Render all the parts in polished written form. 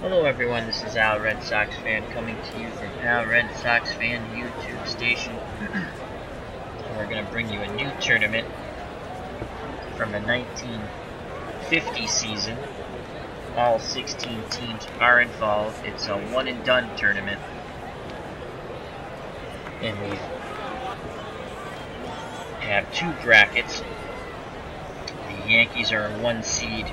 Hello everyone, this is Al Red Sox Fan coming to you from Al Red Sox Fan YouTube station. We're going to bring you a new tournament from the 1950 season. All 16 teams are involved. It's a one and done tournament. And we have two brackets. The Yankees are a 1 seed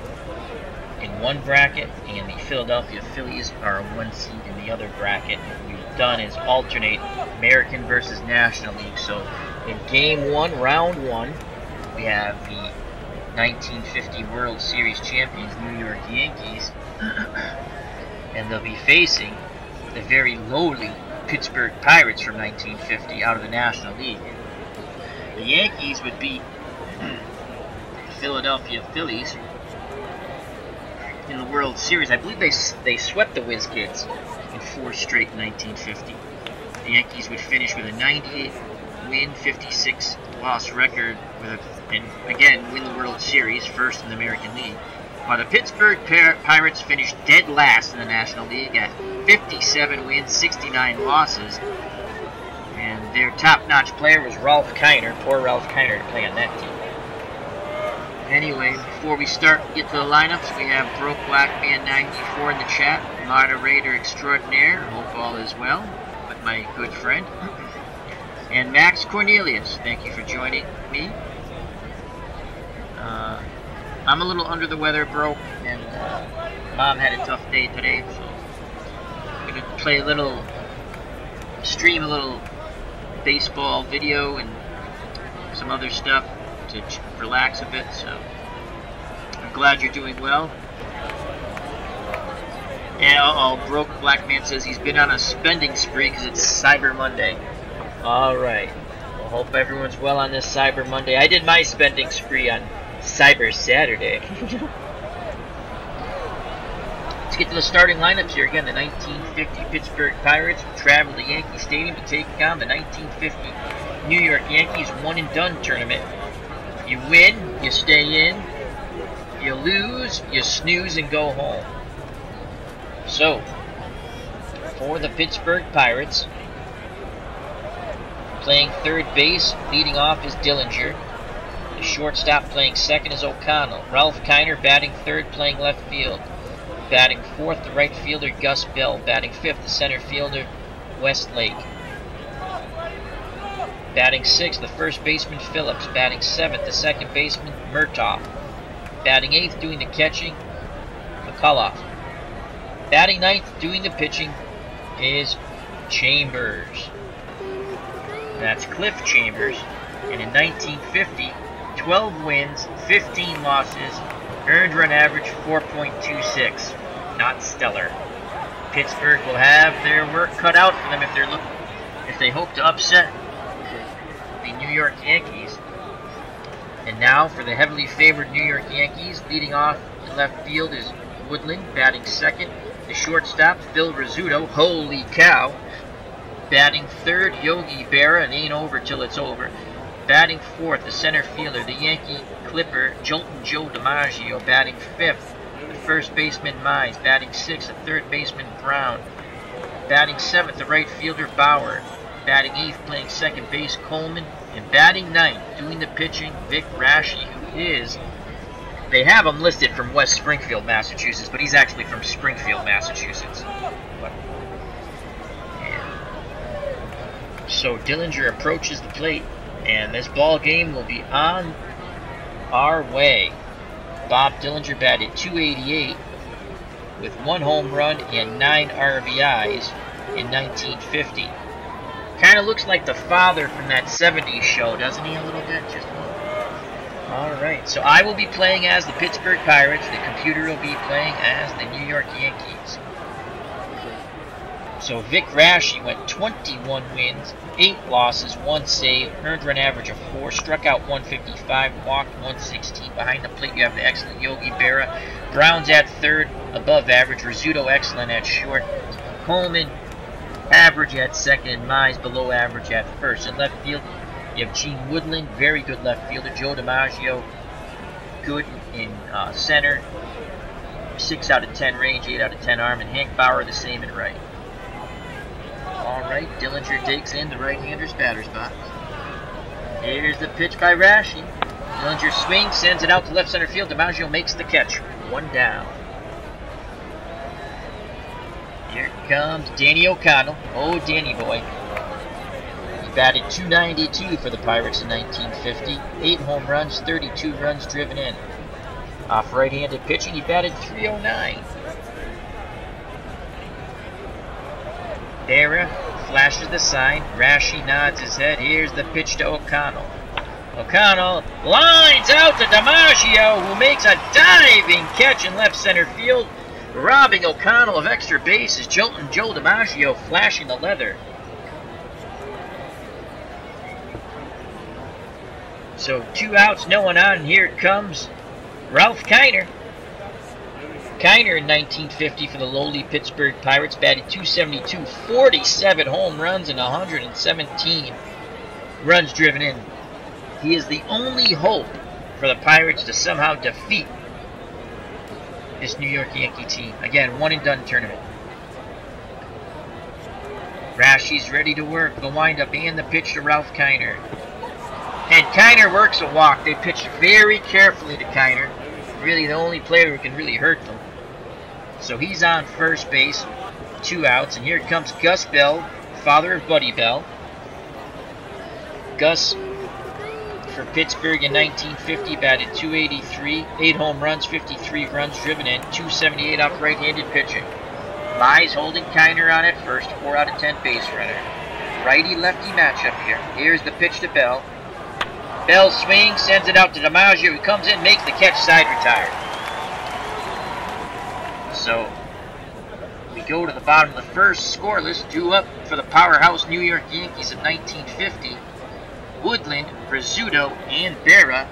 in one bracket, and the Philadelphia Phillies are a 1 seed in the other bracket. What we've done is alternate American versus National League. So in game 1, round 1, we have the 1950 World Series champions New York Yankees, and they'll be facing the very lowly Pittsburgh Pirates from 1950 out of the National League. The Yankees would beat the Philadelphia Phillies in the World Series. I believe they swept the Whiz Kids in 4 straight in 1950. The Yankees would finish with a 98 win, 56 loss record, and again win the World Series, first in the American League. While the Pittsburgh Pirates finished dead last in the National League at 57 wins, 69 losses, and their top-notch player was Ralph Kiner. Poor Ralph Kiner to play on that team. Anyway, before we start, get to the lineups, we have Broke Black Man 94 in the chat, moderator extraordinaire, hope all is well, with my good friend, and Max Cornelius, thank you for joining me. I'm a little under the weather, bro, and Mom had a tough day today, so I'm going to stream a little baseball video and some other stuff to relax a bit, so I'm glad you're doing well. And Broke Black Man says he's been on a spending spree because it's Cyber Monday. Alright, well, hope everyone's well on this Cyber Monday. I did my spending spree on Cyber Saturday. Let's get to the starting lineups here again. The 1950 Pittsburgh Pirates will travel to Yankee Stadium to take on the 1950 New York Yankees one and done tournament. You win, you stay in. You lose, you snooze and go home. So, for the Pittsburgh Pirates, playing third base, leading off is Dillinger. The shortstop playing second is O'Connell. Ralph Kiner batting third, playing left field. Batting fourth, the right fielder Gus Bell. Batting fifth, the center fielder Westlake. Batting sixth, the first baseman Phillips. Batting seventh, the second baseman Murtaugh. Batting eighth, doing the catching, McCullough. Batting ninth, doing the pitching, is Chambers. That's Cliff Chambers. And in 1950, 12 wins, 15 losses, earned run average 4.26. Not stellar. Pittsburgh will have their work cut out for them if they hope to upset the New York Yankees. And now for the heavily favored New York Yankees, leading off in left field is Woodland, batting second. The shortstop, Phil Rizzuto, holy cow. Batting third, Yogi Berra, and ain't over till it's over. Batting fourth, the center fielder, the Yankee Clipper, Jolton Joe DiMaggio. Batting fifth, the first baseman Mize. Batting sixth, the third baseman Brown. Batting seventh, the right fielder Bauer. Batting eighth, playing second base Coleman. And batting ninth, doing the pitching, Vic Raschi, who is, they have him listed from West Springfield, Massachusetts, but he's actually from Springfield, Massachusetts. So Dillinger approaches the plate, and this ball game will be on our way. Bob Dillinger batted .288 with 1 home run and 9 RBIs in 1950. Kind of looks like the father from that 70s show, doesn't he, a little bit? Just a little. Alright, so I will be playing as the Pittsburgh Pirates. The computer will be playing as the New York Yankees. So Vic Raschi went 21 wins, 8 losses, 1 save, earned run average of 4, struck out 155, walked 116. Behind the plate you have the excellent Yogi Berra. Brown's at third, above average. Rizzuto excellent at short. Coleman average at second, and Mize below average at first. In left field you have Gene Woodland, very good left fielder. Joe DiMaggio, good in center. 6 out of 10 range, 8 out of 10 arm, and Hank Bauer the same in right. All right, Dillinger digs in the right-hander's batter's box. Here's the pitch by Rashi. Dillinger swings, sends it out to left center field. DiMaggio makes the catch. 1 down. Here comes Danny O'Connell. Oh, Danny boy. He batted .292 for the Pirates in 1950. 8 home runs, 32 runs driven in. Off right-handed pitching, he batted .309. Berra flashes the sign. Rashi nods his head. Here's the pitch to O'Connell. O'Connell lines out to DiMaggio, who makes a diving catch in left center field, robbing O'Connell of extra bases. Joe DiMaggio flashing the leather. So 2 outs, no one on, and here comes Ralph Kiner. Kiner in 1950 for the lowly Pittsburgh Pirates batted .272, 47 home runs and 117 runs driven in. He is the only hope for the Pirates to somehow defeat this New York Yankee team. Again, one-and-done tournament. Rashi's ready to work. The windup and the pitch to Ralph Kiner. And Kiner works a walk. They pitched very carefully to Kiner. Really the only player who can really hurt them. So he's on first base, 2 outs, and here comes Gus Bell, father of Buddy Bell. Gus, for Pittsburgh in 1950, batted .283, 8 home runs, 53 runs driven in, .278 off right-handed pitching. Mize holding Kiner on at first, 4 out of 10 base runner. Righty-lefty matchup here. Here's the pitch to Bell. Bell swings, sends it out to DiMaggio. He comes in, makes the catch, side retired. So, we go to the bottom of the first, scoreless, 2 up for the powerhouse New York Yankees of 1950. Woodland, Rizzuto, and Berra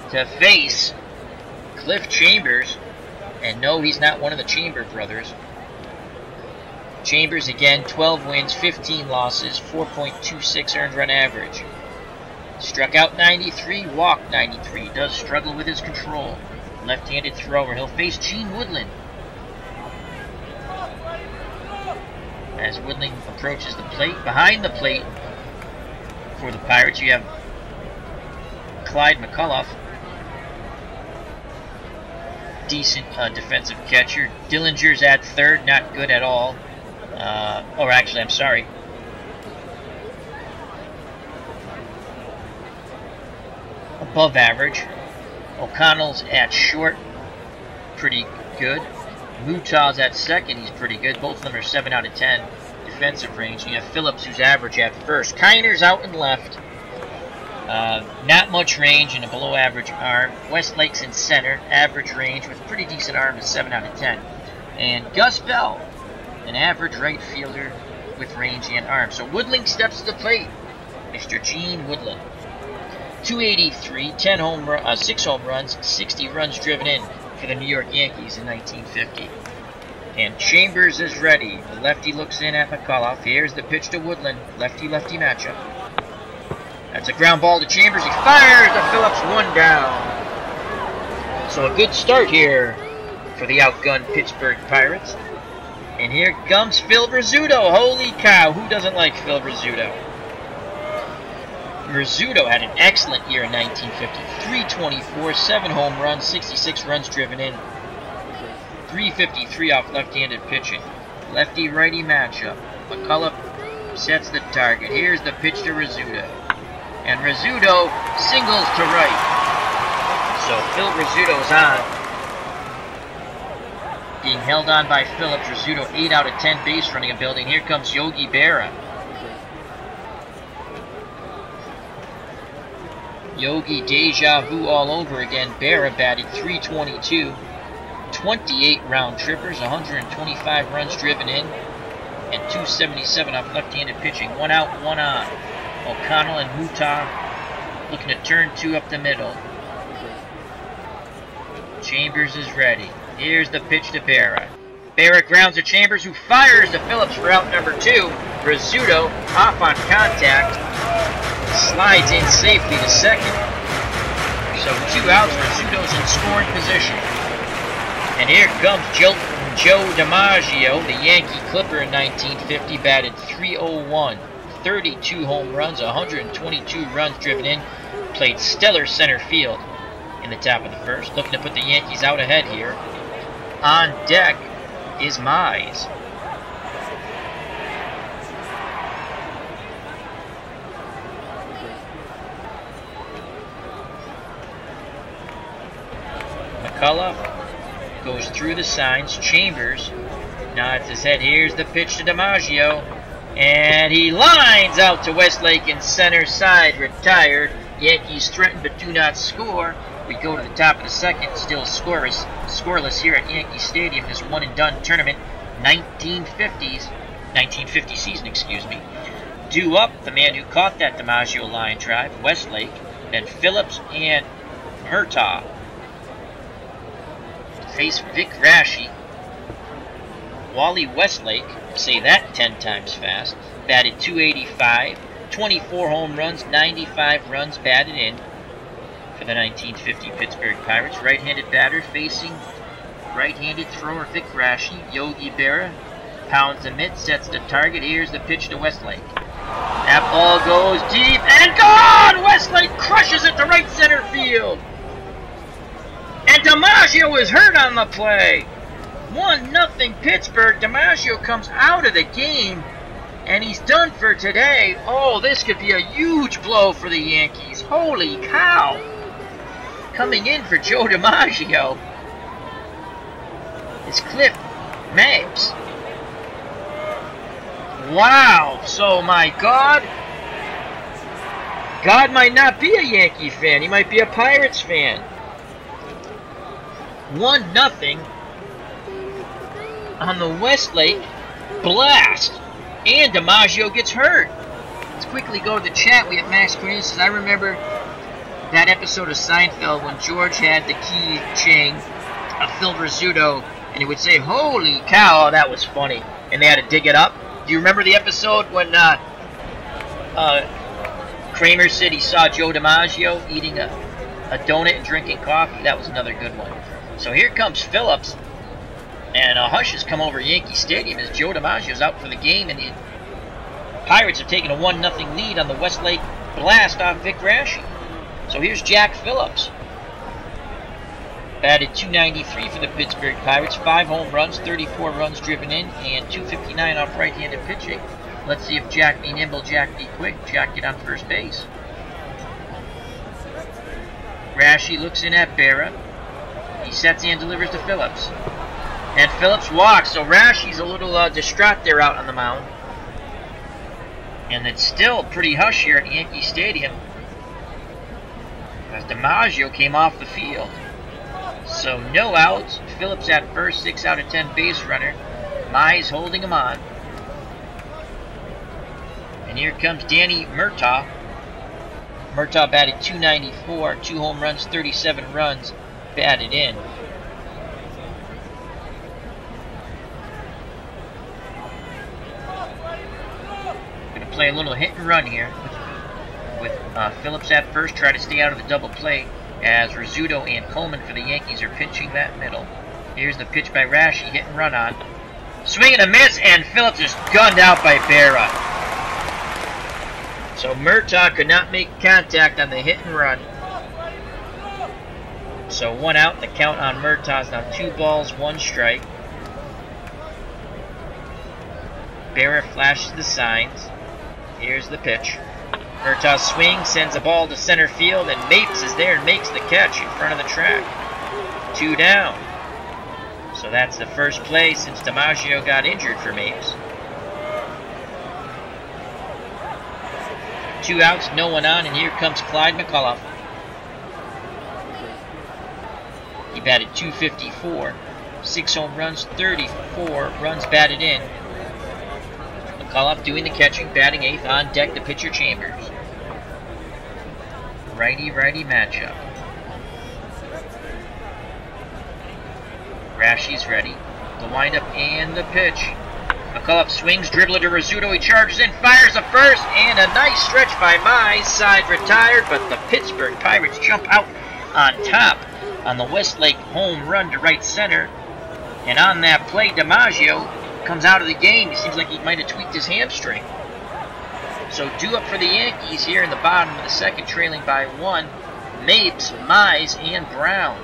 to face Cliff Chambers. And no, he's not one of the Chamber brothers. Chambers, again, 12 wins, 15 losses, 4.26 earned run average. Struck out 93, walked 93. Does struggle with his control. Left-handed thrower. He'll face Gene Woodland. As Woodland approaches the plate. Behind the plate for the Pirates, you have Clyde McCullough. Decent defensive catcher. Dillinger's at third, not good at all. Or actually, I'm sorry. Above average. O'Connell's at short, pretty good. Mutah's at second, he's pretty good. Both of them are 7 out of 10 defensive range. You have Phillips, who's average at first. Kiner's out and left. Not much range and a below average arm. Westlake's in center, average range with pretty decent arm at 7 out of 10. And Gus Bell, an average right fielder with range and arm. So Woodling steps to the plate. Mr. Gene Woodland. .283, 6 home runs, 60 runs driven in for the New York Yankees in 1950. And Chambers is ready. The lefty looks in at McCullough. Here's the pitch to Woodland. Lefty-lefty matchup. That's a ground ball to Chambers. He fires to Phillips, 1 down. So a good start here for the outgunned Pittsburgh Pirates. And here comes Phil Rizzuto. Holy cow, who doesn't like Phil Rizzuto? Rizzuto had an excellent year in 1950. 324, 7 home runs, 66 runs driven in. 353 off left-handed pitching. Lefty-righty matchup. McCullough sets the target. Here's the pitch to Rizzuto. And Rizzuto singles to right. So Phil Rizzuto's on. Being held on by Phillips. Rizzuto 8 out of 10 base running ability. And here comes Yogi Berra. Yogi deja vu all over again. Berra batted .322. 28 round trippers, 125 runs driven in, and .277 off left-handed pitching. 1 out, 1 on. O'Connell and Mutah looking to turn 2 up the middle. Chambers is ready. Here's the pitch to Berra. Berra grounds to Chambers, who fires to Phillips for out number 2. Rizzuto off on contact. Slides in safely to second. So 2 outs, Rizzuto's in scoring position. And here comes Joe DiMaggio, the Yankee Clipper in 1950, batted .301, 32 home runs, 122 runs driven in, played stellar center field in the top of the first, looking to put the Yankees out ahead here. On deck is Mize. McCullough goes through the signs. Chambers nods his head. Here's the pitch to DiMaggio. And he lines out to Westlake in center side. Retired. Yankees threaten but do not score. We go to the top of the second. Still scoreless here at Yankee Stadium. This one and done tournament. 1950 season, excuse me. Due up, the man who caught that DiMaggio line drive, Westlake. Then Phillips and Murtaugh face Vic Raschi. Wally Westlake, say that 10 times fast, batted .285, 24 home runs, 95 runs batted in for the 1950 Pittsburgh Pirates. Right-handed batter facing right-handed thrower Vic Raschi. Yogi Berra pounds the mitt, sets the target. Here's the pitch to Westlake. That ball goes deep and gone! Westlake crushes it to right center field. And DiMaggio is hurt on the play. 1-0 Pittsburgh. DiMaggio comes out of the game, and he's done for today. Oh, this could be a huge blow for the Yankees. Holy cow. Coming in for Joe DiMaggio is Cliff Mapes. Wow. So, my God might not be a Yankee fan. He might be a Pirates fan. 1-0 on the Westlake blast, and DiMaggio gets hurt. Let's quickly go to the chat. We have Max Green says, I remember that episode of Seinfeld when George had the keychain of Phil Rizzuto, and he would say, "Holy cow, that was funny," and they had to dig it up. Do you remember the episode when Kramer said he saw Joe DiMaggio eating a donut and drinking coffee? That was another good one. So here comes Phillips, and a hush has come over Yankee Stadium as Joe DiMaggio's out for the game, and the Pirates have taken a 1-0 lead on the Westlake blast off Vic Raschi. So here's Jack Phillips. Batted .293 for the Pittsburgh Pirates, 5 home runs, 34 runs driven in, and .259 off right-handed pitching. Let's see if Jack be nimble, Jack be quick, Jack get on first base. Raschi looks in at Berra. He sets and delivers to Phillips. And Phillips walks, so Raschi's a little distraught there out on the mound. And it's still pretty hush here at Yankee Stadium, as DiMaggio came off the field. So no outs, Phillips at first, 6 out of 10 base runner. Mize holding him on. And here comes Danny Murtaugh. Murtaugh batted .294, 2 home runs, 37 runs batted in. Gonna play a little hit and run here with Phillips at first, try to stay out of the double play as Rizzuto and Coleman for the Yankees are pinching that middle. Here's the pitch by Raschi, hit and run on. Swing and a miss, and Phillips is gunned out by Berra. So Murtaugh could not make contact on the hit and run. So 1 out, the count on Murtaugh's now 2 balls, 1 strike. Berra flashes the signs. Here's the pitch. Murtaugh swings, sends a ball to center field, and Mapes is there and makes the catch in front of the track. 2 down. So that's the first play since DiMaggio got injured for Mapes. 2 outs, no one on, and here comes Clyde McCullough. He batted .254, 6 home runs, 34 runs batted in. McCullough doing the catching, batting 8th, on deck the pitcher Chambers. Righty-righty matchup. Raschi's ready. The windup and the pitch. McCullough swings, dribbler to Rizzuto, he charges in, fires a first, and a nice stretch by Mize, side retired, but the Pittsburgh Pirates jump out on top on the Westlake home run to right center. And on that play, DiMaggio comes out of the game. It seems like he might have tweaked his hamstring. So due up for the Yankees here in the bottom of the second, trailing by 1. Mapes, Mize, and Brown.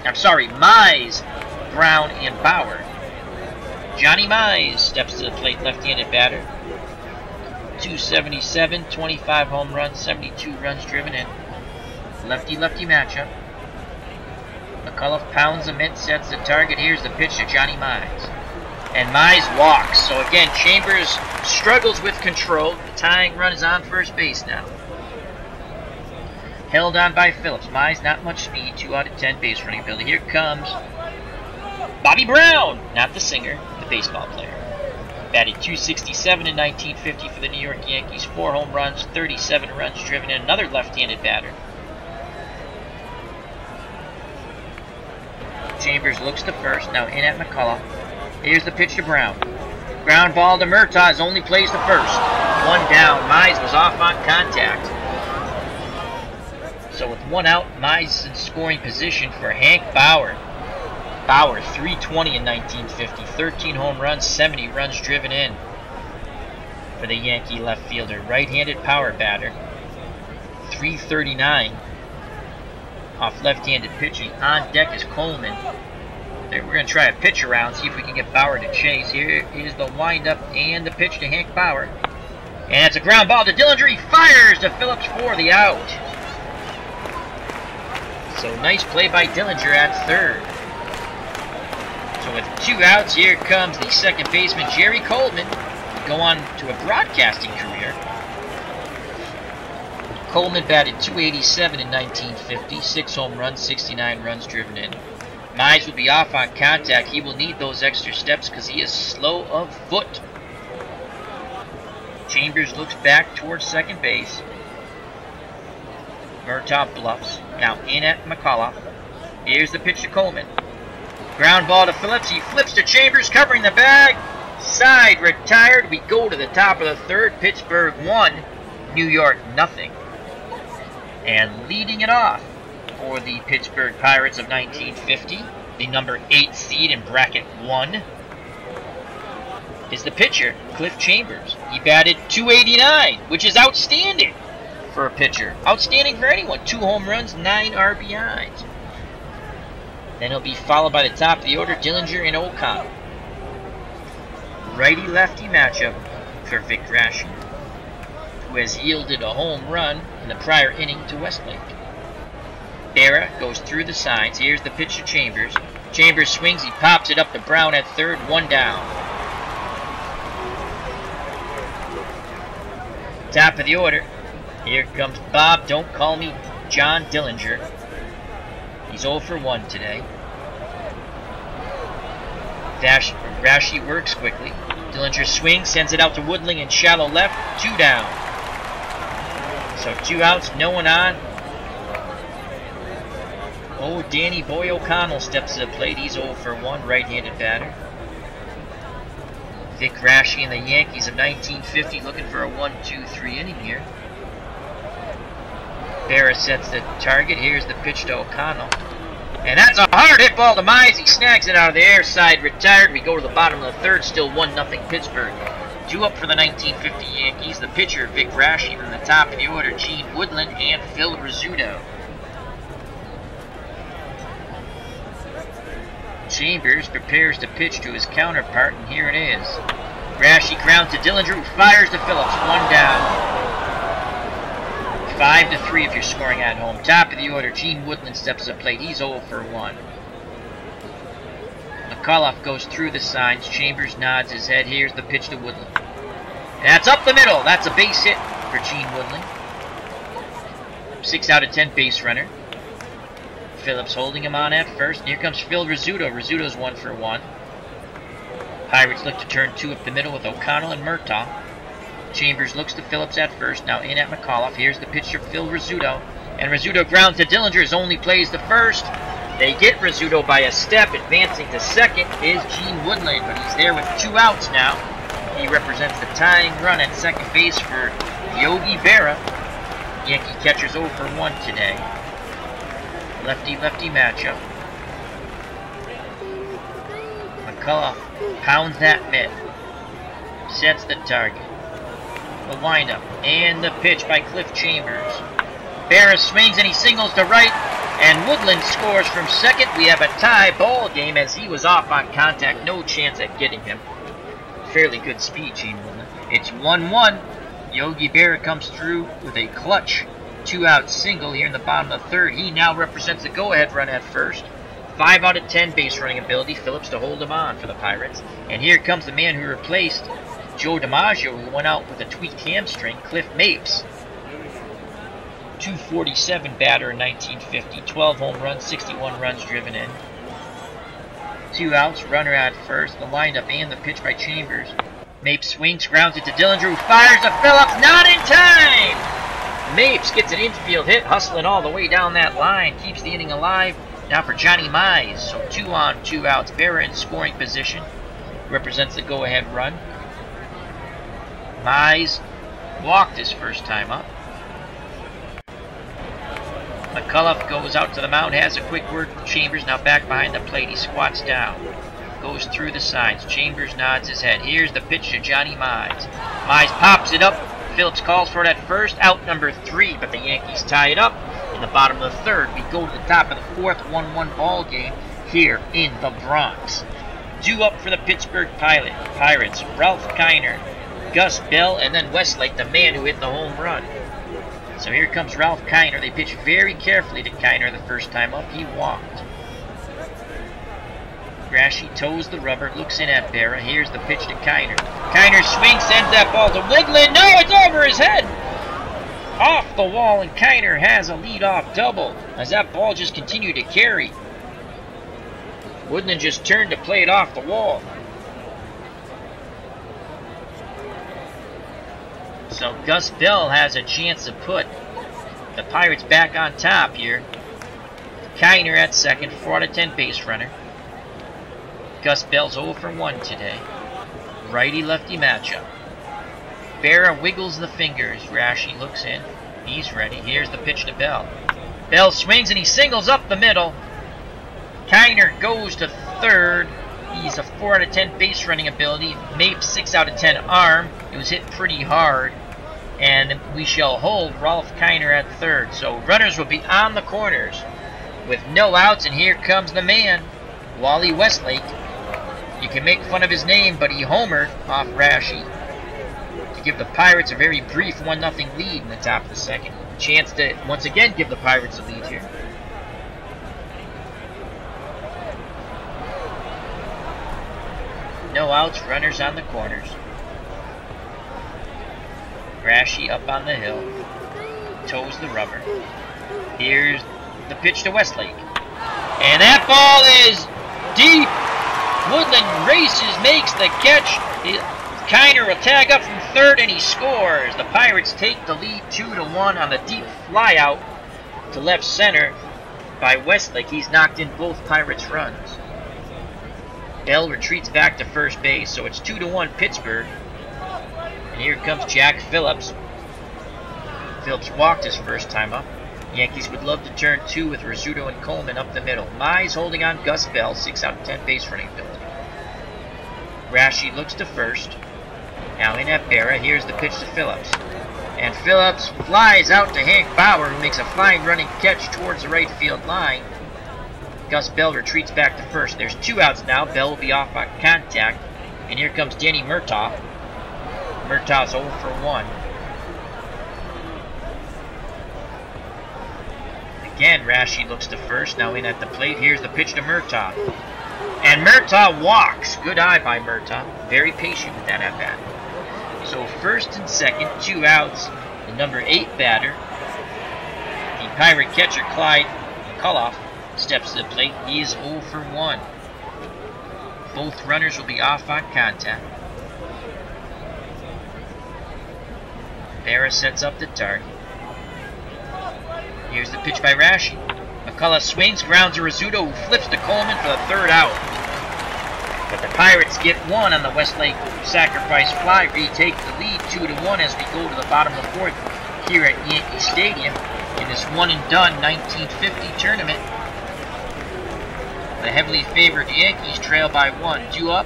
I'm sorry, Mize, Brown, and Bauer. Johnny Mize steps to the plate, left-handed batter. 277, 25 home runs, 72 runs driven in. Lefty-lefty matchup. McCullough pounds the mitt, sets the target. Here's the pitch to Johnny Mize. And Mize walks. So again, Chambers struggles with control. The tying run is on first base now. Held on by Phillips. Mize, not much speed. 2 out of 10 base running ability. Here comes Bobby Brown. Not the singer, the baseball player. Batted .267 in 1950 for the New York Yankees. 4 home runs, 37 runs driven in. Another left-handed batter. Chambers looks to first. Now in at McCullough. Here's the pitch to Brown. Ground ball to Murtaugh. Only plays the first. 1 down. Mize was off on contact. So with 1 out, Mize in scoring position for Hank Bauer. Bauer, 320 in 1950. 13 home runs, 70 runs driven in for the Yankee left fielder. Right-handed power batter. 339 off left-handed pitching. On deck is Coleman. We're going to try a pitch around, see if we can get Bauer to chase. Here is the windup and the pitch to Hank Bauer. And it's a ground ball to Dillinger. He fires to Phillips for the out. So nice play by Dillinger at third. So with 2 outs, here comes the second baseman, Jerry Coleman, to go on to a broadcasting career. Coleman batted .287 in 1950, 6 home runs, 69 runs driven in. Mize will be off on contact. He will need those extra steps because he is slow of foot. Chambers looks back towards second base. Murtaugh bluffs. Now in at McCullough. Here's the pitch to Coleman. Ground ball to Phillips. He flips to Chambers, covering the bag. Side retired. We go to the top of the third. Pittsburgh 1, New York nothing. And leading it off for the Pittsburgh Pirates of 1950, the number 8 seed in bracket 1, is the pitcher, Cliff Chambers. He batted .289, which is outstanding for a pitcher. Outstanding for anyone. 2 home runs, 9 RBIs. Then he'll be followed by the top of the order, Dillinger and O'Connell. Righty-lefty matchup for Vic Grasham, who has yielded a home run in the prior inning to Westlake. Berra goes through the sides. Here's the pitch to Chambers. Chambers swings. He pops it up to Brown at third. 1 down. Top of the order. Here comes Bob. Don't call me John Dillinger. He's 0 for 1 today. Rashi works quickly. Dillinger swings, sends it out to Woodling in shallow left. 2 down. So 2 outs, no one on. Oh, Danny Boy O'Connell steps to the plate. He's 0 for 1, right-handed batter. Vic Rashi and the Yankees of 1950 looking for a 1-2-3 inning here. Berra sets the target. Here's the pitch to O'Connell. And that's a hard hit ball to Mize. He snags it out of the air. Side retired. We go to the bottom of the third. Still 1-0 Pittsburgh. 2 up for the 1950 Yankees. The pitcher, Vic Rashi. And the top of the order, Gene Woodland and Phil Rizzuto. Chambers prepares to pitch to his counterpart, and here it is. Rashi ground to Dillinger, who fires to Phillips. 1 down. 5-3 if you're scoring at home. Top of the order, Gene Woodland steps to the plate. He's 0 for 1. McCullough goes through the signs. Chambers nods his head. Here's the pitch to Woodland. And that's up the middle. That's a base hit for Gene Woodland. 6 out of 10 base runner. Phillips holding him on at first. And here comes Phil Rizzuto. Rizzuto's 1 for 1. Pirates look to turn 2 up the middle with O'Connell and Murtaugh. Chambers looks to Phillips at first. Now in at McCullough. Here's the pitch to Phil Rizzuto. And Rizzuto grounds to Dillinger. His only plays the first. They get Rizzuto by a step. Advancing to second is Gene Woodland, but he's there with 2 outs now. He represents the tying run at second base for Yogi Berra. Yankee catcher's 0 for 1 today. Lefty-lefty matchup. McCullough pounds that mitt. Sets the target. The windup and the pitch by Cliff Chambers. Berra swings and he singles to right, and Woodland scores from second. We have a tie ball game as he was off on contact. No chance at getting him. Fairly good speed, Chamberlain. It's 1-1. Yogi Berra comes through with a clutch 2-out single here in the bottom of the third. He now represents the go-ahead run at first. 5 out of 10 base running ability. Phillips to hold him on for the Pirates. And here comes the man who replaced Joe DiMaggio, who went out with a tweaked hamstring, Cliff Mapes. 247 batter in 1950, 12 home runs, 61 runs driven in. 2 outs, runner at first, the lineup and the pitch by Chambers. Mapes swings, grounds it to Dillinger, who fires to Phillips, not in time! Mapes gets an infield hit, hustling all the way down that line, keeps the inning alive. Now for Johnny Mize, so 2 on, 2 outs, Berra in scoring position, represents the go-ahead run. Mize walked his first time up. McCullough goes out to the mound, has a quick word with Chambers, now back behind the plate. He squats down, goes through the signs. Chambers nods his head. Here's the pitch to Johnny Mize. Mize pops it up. Phillips calls for it at first, out number 3, but the Yankees tie it up in the bottom of the third. We go to the top of the fourth, 1-1 ball game here in the Bronx. Due up for the Pittsburgh Pirates, Ralph Kiner, Gus Bell, and then Westlake, the man who hit the home run. So here comes Ralph Kiner. They pitch very carefully to Kiner the first time up. He walked. Grashy toes the rubber, looks in at Berra. Here's the pitch to Kiner. Kiner swings, sends that ball to Woodland. No, it's over his head! Off the wall, and Kiner has a leadoff double as that ball just continued to carry. Woodland just turned to play it off the wall. So Gus Bell has a chance to put the Pirates back on top here. Kiner at second, 4 out of 10 base runner. Gus Bell's 0 for 1 today. Righty-lefty matchup. Berra wiggles the fingers. Rashi looks in. He's ready. Here's the pitch to Bell. Bell swings and he singles up the middle. Kiner goes to third. He's a 4 out of 10 base running ability. Mapes 6 out of 10 arm. It was hit pretty hard. And we shall hold Ralph Kiner at third. So runners will be on the corners with no outs. And here comes the man, Wally Westlake. You can make fun of his name, but he homered off Rashi to give the Pirates a very brief 1-0 lead in the top of the second. Chance to once again give the Pirates a lead here. No outs, runners on the corners. Grashy up on the hill. Toes the rubber. Here's the pitch to Westlake. And that ball is deep. Woodland races, makes the catch. Kiner will tag up from third and he scores. The Pirates take the lead 2-1 on the deep flyout to left center by Westlake. He's knocked in both Pirates runs. Bell retreats back to first base, so it's 2-1 Pittsburgh. And here comes Jack Phillips. Phillips walked his first time up. Yankees would love to turn 2 with Rizzuto and Coleman up the middle. Mize holding on Gus Bell, 6 out of 10 base running ability. Rashi looks to first. Now in at Berra. Here's the pitch to Phillips. And Phillips flies out to Hank Bauer, who makes a fine running catch towards the right field line. Gus Bell retreats back to first. There's 2 outs now. Bell will be off on contact. And here comes Danny Murtaugh. Murtaugh's 0 for 1. Again, Rashi looks to first. Now in at the plate. Here's the pitch to Murtaugh. And Murtaugh walks. Good eye by Murtaugh. Very patient with that at-bat. So first and second, 2 outs. The number 8 batter, the Pirate catcher Clyde McCullough, steps to the plate. He is 0 for 1. Both runners will be off on contact. Berra sets up the target. Here's the pitch by Rashi. McCullough swings, grounds to Rizzuto, who flips to Coleman for the 3rd out. But the Pirates get 1 on the Westlake sacrifice fly, retake the lead 2-1 as we go to the bottom of the 4th here at Yankee Stadium in this one-and-done 1950 tournament. The heavily favored Yankees trail by 1. 2 up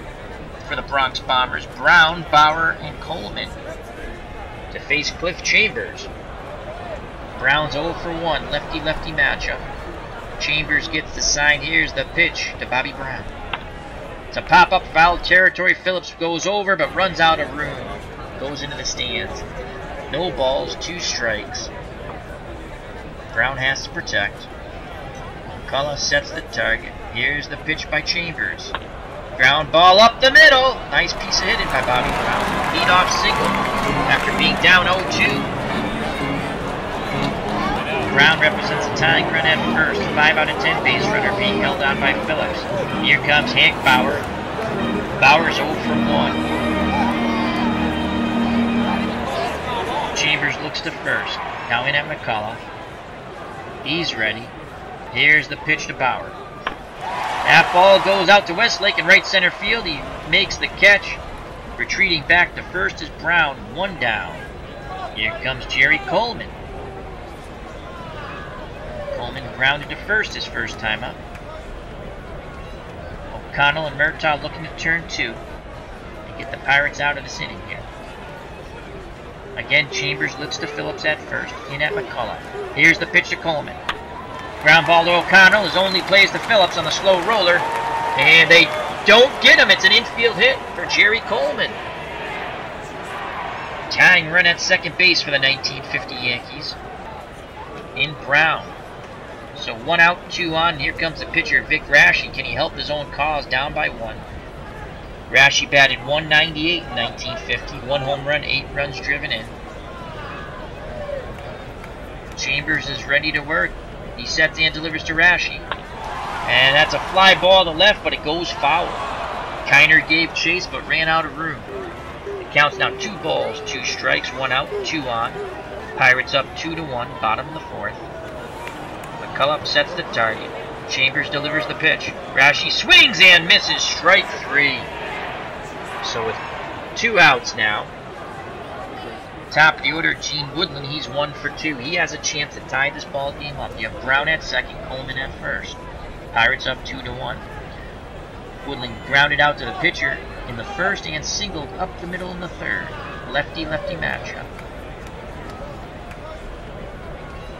for the Bronx Bombers. Brown, Bauer, and Coleman to face Cliff Chambers. Brown's 0 for 1. Lefty-lefty matchup. Chambers gets the sign. Here's the pitch to Bobby Brown. It's a pop-up foul territory. Phillips goes over but runs out of room. Goes into the stands. No balls, 2 strikes. Brown has to protect. McCullough sets the target. Here's the pitch by Chambers. Ground ball up the middle. Nice piece of hitting by Bobby Brown. Leadoff single after being down 0-2. Brown represents a tying run at first. 5 out of 10 base runner being held on by Phillips. Here comes Hank Bauer. Bauer's 0 for 1. Chambers looks to first. Now in at McCullough. He's ready. Here's the pitch to Bauer. That ball goes out to Westlake in right center field. He makes the catch. Retreating back to first is Brown. 1 down. Here comes Jerry Coleman. Coleman grounded to first his first time up. O'Connell and Murtaugh looking to turn 2 and get the Pirates out of this inning here. Again, Chambers looks to Phillips at first. In at McCullough. Here's the pitch to Coleman. Ground ball to O'Connell. His only plays to Phillips on the slow roller. And they don't get him. It's an infield hit for Jerry Coleman. Tying run at second base for the 1950 Yankees. In Brown. So 1 out, 2 on. Here comes the pitcher, Vic Raschi. Can he help his own cause? Down by 1. Raschi batted .198 in 1950. 1 home run, 8 runs driven in. Chambers is ready to work. He sets and delivers to Raschi. And that's a fly ball to left, but it goes foul. Kiner gave chase, but ran out of room. It counts now 2 balls, 2 strikes, 1 out, 2 on. Pirates up 2-1, bottom of the 4th. McCullough sets the target. Chambers delivers the pitch. Raschi swings and misses. Strike 3. So with 2 outs now. Top of the order, Gene Woodland. He's 1 for 2. He has a chance to tie this ball game up. You have Brown at second, Coleman at first. Pirates up 2-1. Woodland grounded out to the pitcher in the first and singled up the middle in the third. Lefty-lefty matchup.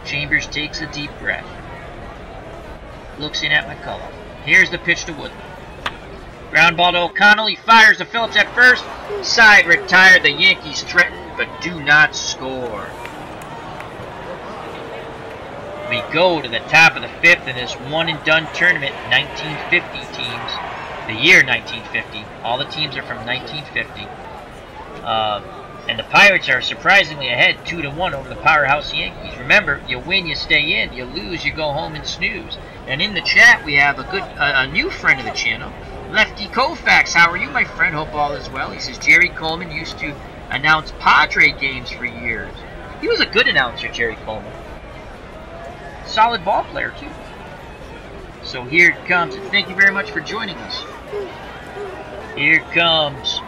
Chambers takes a deep breath. Looks in at McCullough. Here's the pitch to Woodland. Ground ball to O'Connell. He fires to Phillips at first. Side retired. The Yankees threaten but do not score. We go to the top of the 5th in this one-and-done tournament. 1950 teams. The year 1950. All the teams are from 1950. And the Pirates are surprisingly ahead 2-1 over the powerhouse Yankees. Remember, you win, you stay in. You lose, you go home and snooze. And in the chat, we have a new friend of the channel, Lefty Koufax. How are you, my friend? Hope all is well. He says Jerry Coleman used to announce Padre games for years. He was a good announcer, Jerry Coleman. Solid ball player, too. So here it comes. And thank you very much for joining us. Here comes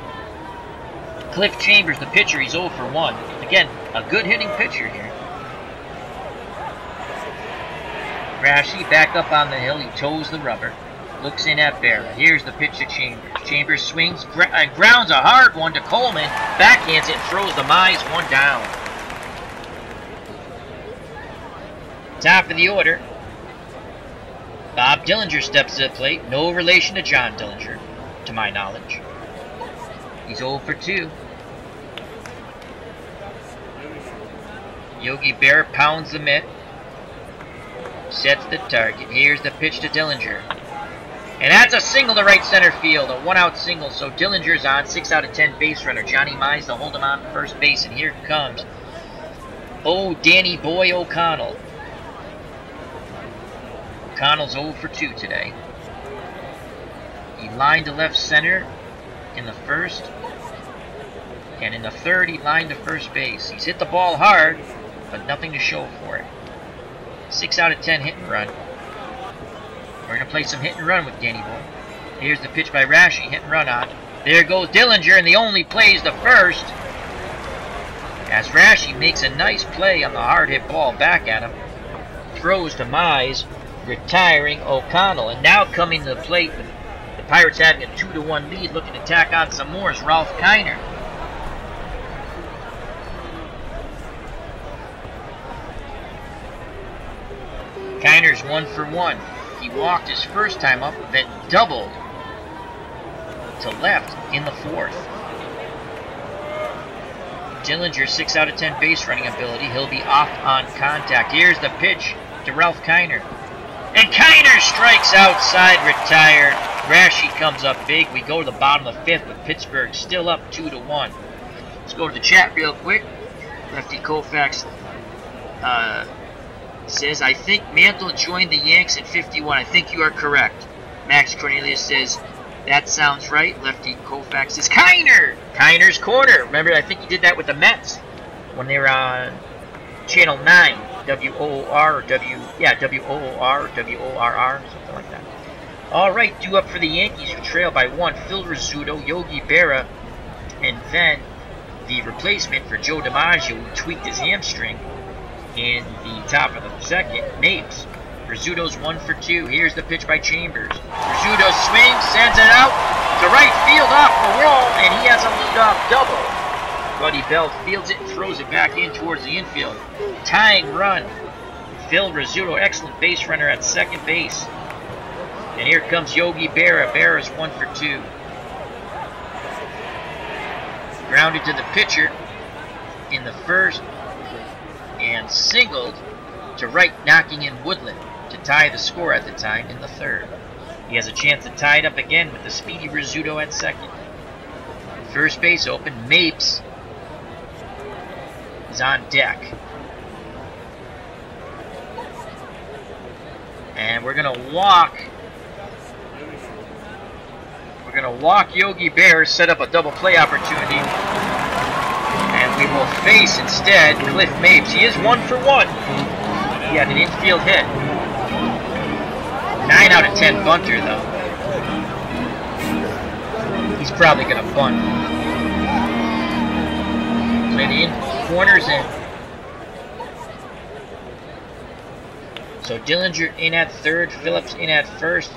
Cliff Chambers, the pitcher. He's 0 for 1. Again, a good hitting pitcher here. Raschi back up on the hill. He toes the rubber. Looks in at Berra. Here's the pitch to Chambers. Chambers swings, grounds a hard one to Coleman. Backhands it, throws the mize. 1 down. Top of the order. Bob Dillinger steps to the plate. No relation to John Dillinger, to my knowledge. He's 0 for 2. Yogi Berra pounds the mitt. Sets the target. Here's the pitch to Dillinger. And that's a single to right center field. A 1-out single. So Dillinger's on. 6 out of 10 base runner. Johnny Mize to hold him on first base. And here comes Danny Boy O'Connell. O'Connell's 0 for 2 today. He lined to left center in the first. And in the third, he lined to first base. He's hit the ball hard, but nothing to show for it. 6 out of 10 hit and run. We're going to play some hit and run with Danny Boy. Here's the pitch by Raschi. Hit and run on. There goes Dillinger, and the only play is the first. As Raschi makes a nice play on the hard hit ball back at him. Throws to Mize. retiring O'Connell. And now coming to the plate, the Pirates having a 2-1 lead, looking to tack on some more, is Ralph Kiner. Kiner's 1 for 1. He walked his first time up, then doubled to left in the fourth. Dillinger, 6 out of 10 base running ability. He'll be off on contact. Here's the pitch to Ralph Kiner. And Kiner strikes outside, retired. Rashi comes up big. We go to the bottom of the fifth, but Pittsburgh still up 2-1. Let's go to the chat real quick. Lefty Koufax says, I think Mantle joined the Yanks in 51. I think you are correct. Max Cornelius says, that sounds right. Lefty Koufax says, Kiner! Kiner's Corner. Remember, I think he did that with the Mets when they were on Channel 9. W-O-O-R or W-O-O-R or W-O-R-R, something like that. Alright, due up for the Yankees, who trail by 1. Phil Rizzuto, Yogi Berra, and then the replacement for Joe DiMaggio, who tweaked his hamstring in the top of the second, Mapes. Rizzuto's 1 for 2. Here's the pitch by Chambers. Rizzuto swings, sends it out to right field off the wall, and he has a leadoff double. Buddy Bell fields it and throws it back in towards the infield. Tying run. Phil Rizzuto, excellent base runner at second base. And here comes Yogi Berra. Berra's 1 for 2. Grounded to the pitcher in the first and singled to right, knocking in Woodland to tie the score at the time in the third. He has a chance to tie it up again with the speedy Rizzuto at second. First base open. Mapes is on deck. And we're going to walk Yogi Berra, set up a double play opportunity. And we will face instead Cliff Mapes. He is 1 for 1. He had an infield hit. 9 out of 10 bunter, though. He's probably going to bunt. Play the corners in. So Dillinger in at third, Phillips in at first.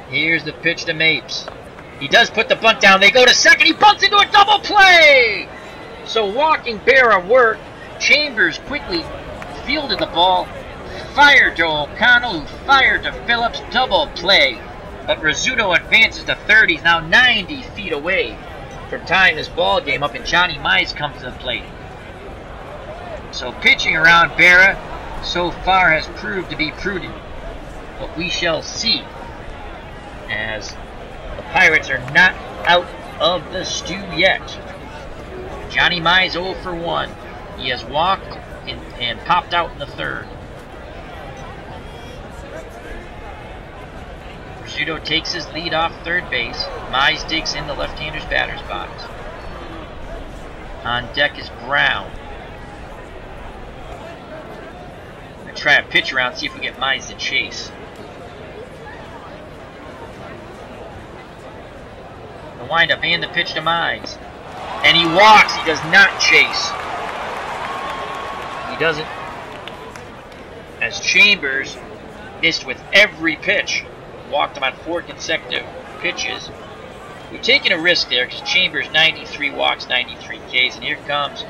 Here's the pitch to Mapes. He does put the bunt down. They go to second. He bunts into a double play. So walking Berra worked. Chambers quickly fielded the ball. Fired to O'Connell, who fired to Phillips. Double play. But Rizzuto advances to third. He's now 90 feet away from tying this ball game up, and Johnny Mize comes to the plate. So pitching around Berra so far has proved to be prudent. But we shall see, as the Pirates are not out of the stew yet. Johnny Mize 0 for 1. He has walked and popped out in the third. Rizzuto takes his lead off third base. Mize digs in the left-hander's batter's box. On deck is Brown. I'm going to try a pitch around, see if we get Mize to chase. The windup and the pitch to Mize. And he walks. He does not chase. He doesn't. As Chambers missed with every pitch. Walked him on 4 consecutive pitches. We've taken a risk there because Chambers 93 walks, 93 Ks. And here comes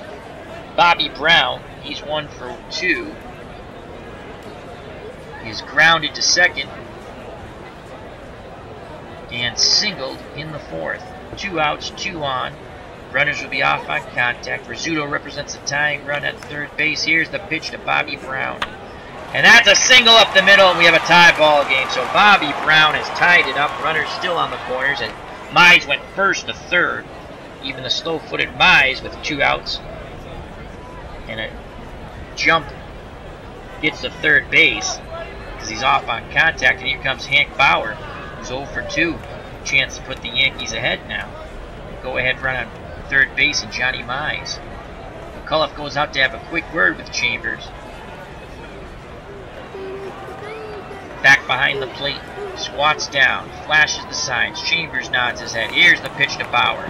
Bobby Brown. He's 1 for 2. He's grounded to second and singled in the fourth. 2 outs, 2 on. Runners will be off on contact. Rizzuto represents a tying run at third base. Here's the pitch to Bobby Brown. And that's a single up the middle, and we have a tie ball game. So Bobby Brown has tied it up. Runners still on the corners, and Mize went first to third. Even the slow-footed Mize with 2 outs and a jump gets to third base because he's off on contact. And here comes Hank Bauer, who's 0 for 2. Chance to put the Yankees ahead now. Go-ahead run on third base and Johnny Mize. McCullough goes out to have a quick word with Chambers. Back behind the plate, squats down, flashes the signs. Chambers nods his head. Here's the pitch to Bauer.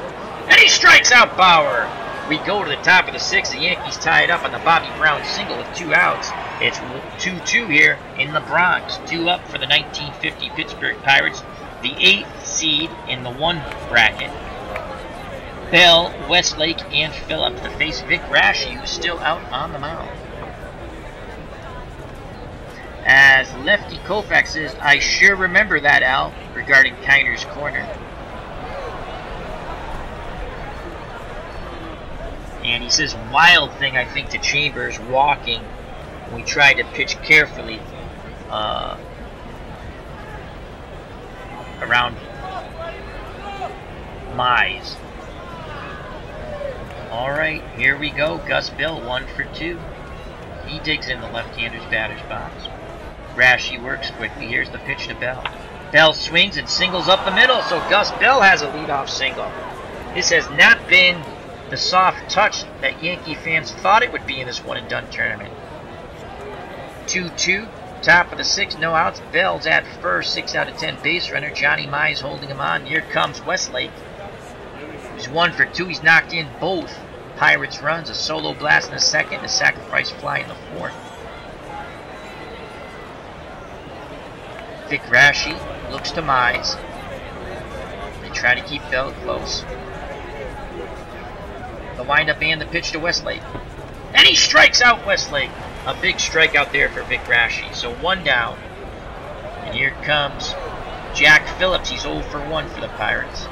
And he strikes out Bauer. We go to the top of the 6th. The Yankees tie it up on the Bobby Brown single with 2 outs. It's 2-2 here in the Bronx. 2 up for the 1950 Pittsburgh Pirates, the 8th seed in the 1 bracket. Bell, Westlake, and Phillips to face Vic Raschi, who's still out on the mound. As Lefty Koufax says, I sure remember that, Al, regarding Kiner's corner. And he says, wild thing, I think, to Chambers walking. We tried to pitch carefully around Mize. Alright, here we go. Gus Bell, 1 for 2. He digs in the left-hander's batter's box. Raschi works quickly. Here's the pitch to Bell. Bell swings and singles up the middle, so Gus Bell has a leadoff single. This has not been the soft touch that Yankee fans thought it would be in this one-and-done tournament. 2-2, top of the 6th, no outs. Bell's at first, 6 out of 10 base runner. Johnny Mize holding him on. Here comes Westlake. He's 1 for 2. He's knocked in both Pirates runs. A solo blast in the 2nd, a sacrifice fly in the 4th. Vic Raschi looks to Mize. They try to keep Bell close. The windup and the pitch to Westlake. And he strikes out Westlake. A big strikeout there for Vic Raschi. So 1 down. And here comes Jack Phillips. He's 0 for 1 for the Pirates.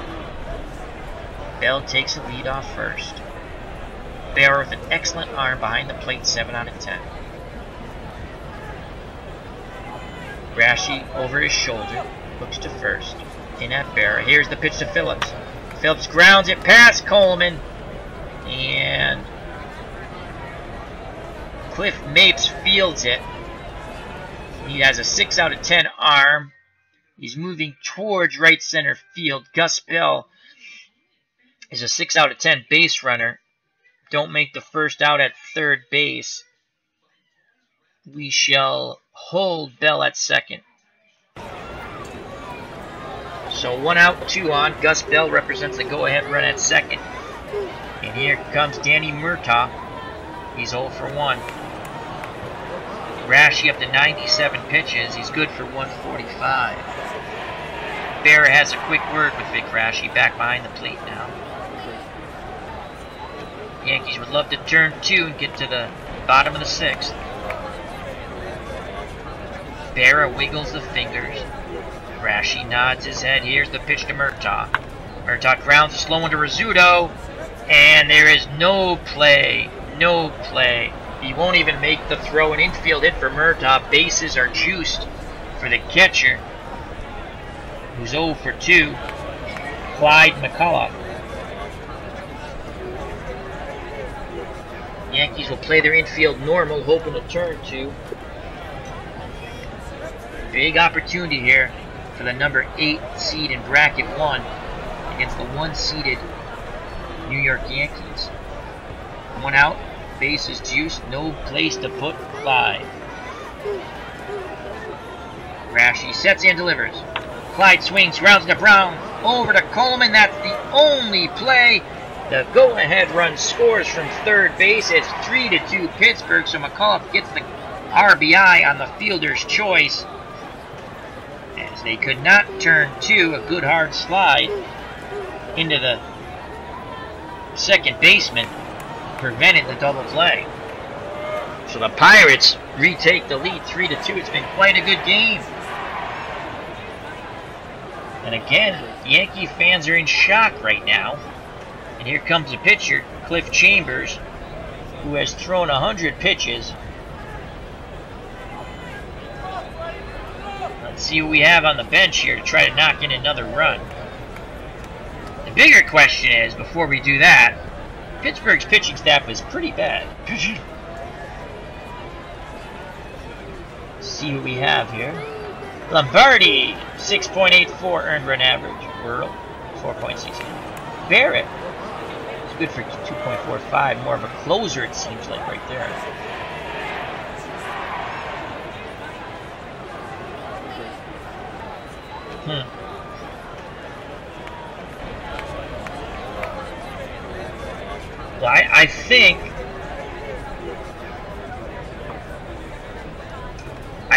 Bell takes the lead off first. Barra with an excellent arm behind the plate, 7 out of 10. Raschi over his shoulder, looks to first. In at Barra. Here's the pitch to Phillips. Phillips grounds it past Coleman. And Cliff Mapes fields it. He has a 6 out of 10 arm. He's moving towards right center field. Gus Bell is a 6 out of 10 base runner. Don't make the first out at third base. We shall hold Bell at second. So 1 out, 2 on. Gus Bell represents the go-ahead run at second. And here comes Danny Murtaugh. He's 0 for 1. Raschi up to 97 pitches. He's good for 145. Barra has a quick word with Vic Raschi back behind the plate now. Yankees would love to turn 2 and get to the bottom of the 6th. Barra wiggles the fingers. Raschi nods his head. Here's the pitch to Murtaugh. Murtaugh grounds a slow one to Rizzuto. And there is no play. No play. He won't even make the throw. An infield hit for Murtaugh. Bases are juiced for the catcher, who's 0 for 2, Clyde McCullough. Yankees will play their infield normal, hoping to turn 2. Big opportunity here for the number 8 seed in bracket 1 against the 1-seeded New York Yankees. 1 out, bases juiced, no place to put Clyde. Raschi sets and delivers. Clyde swings, grounds to Brown, over to Coleman. That's the only play. The go-ahead run scores from third base. It's 3-2 Pittsburgh, so McCullough gets the RBI on the fielder's choice. As they could not turn 2, a good hard slide into the second baseman prevented the double play. So the Pirates retake the lead 3-2. It's been quite a good game. And again, Yankee fans are in shock right now. And here comes the pitcher, Cliff Chambers, who has thrown 100 pitches. Let's see what we have on the bench here to try to knock in another run. The bigger question is, before we do that, Pittsburgh's pitching staff is pretty bad. See what we have here. Lombardi, 6.84 earned run average. Burrell, 4.69. Barrett, it's good for 2.45. More of a closer, it seems like, right there. Well, I think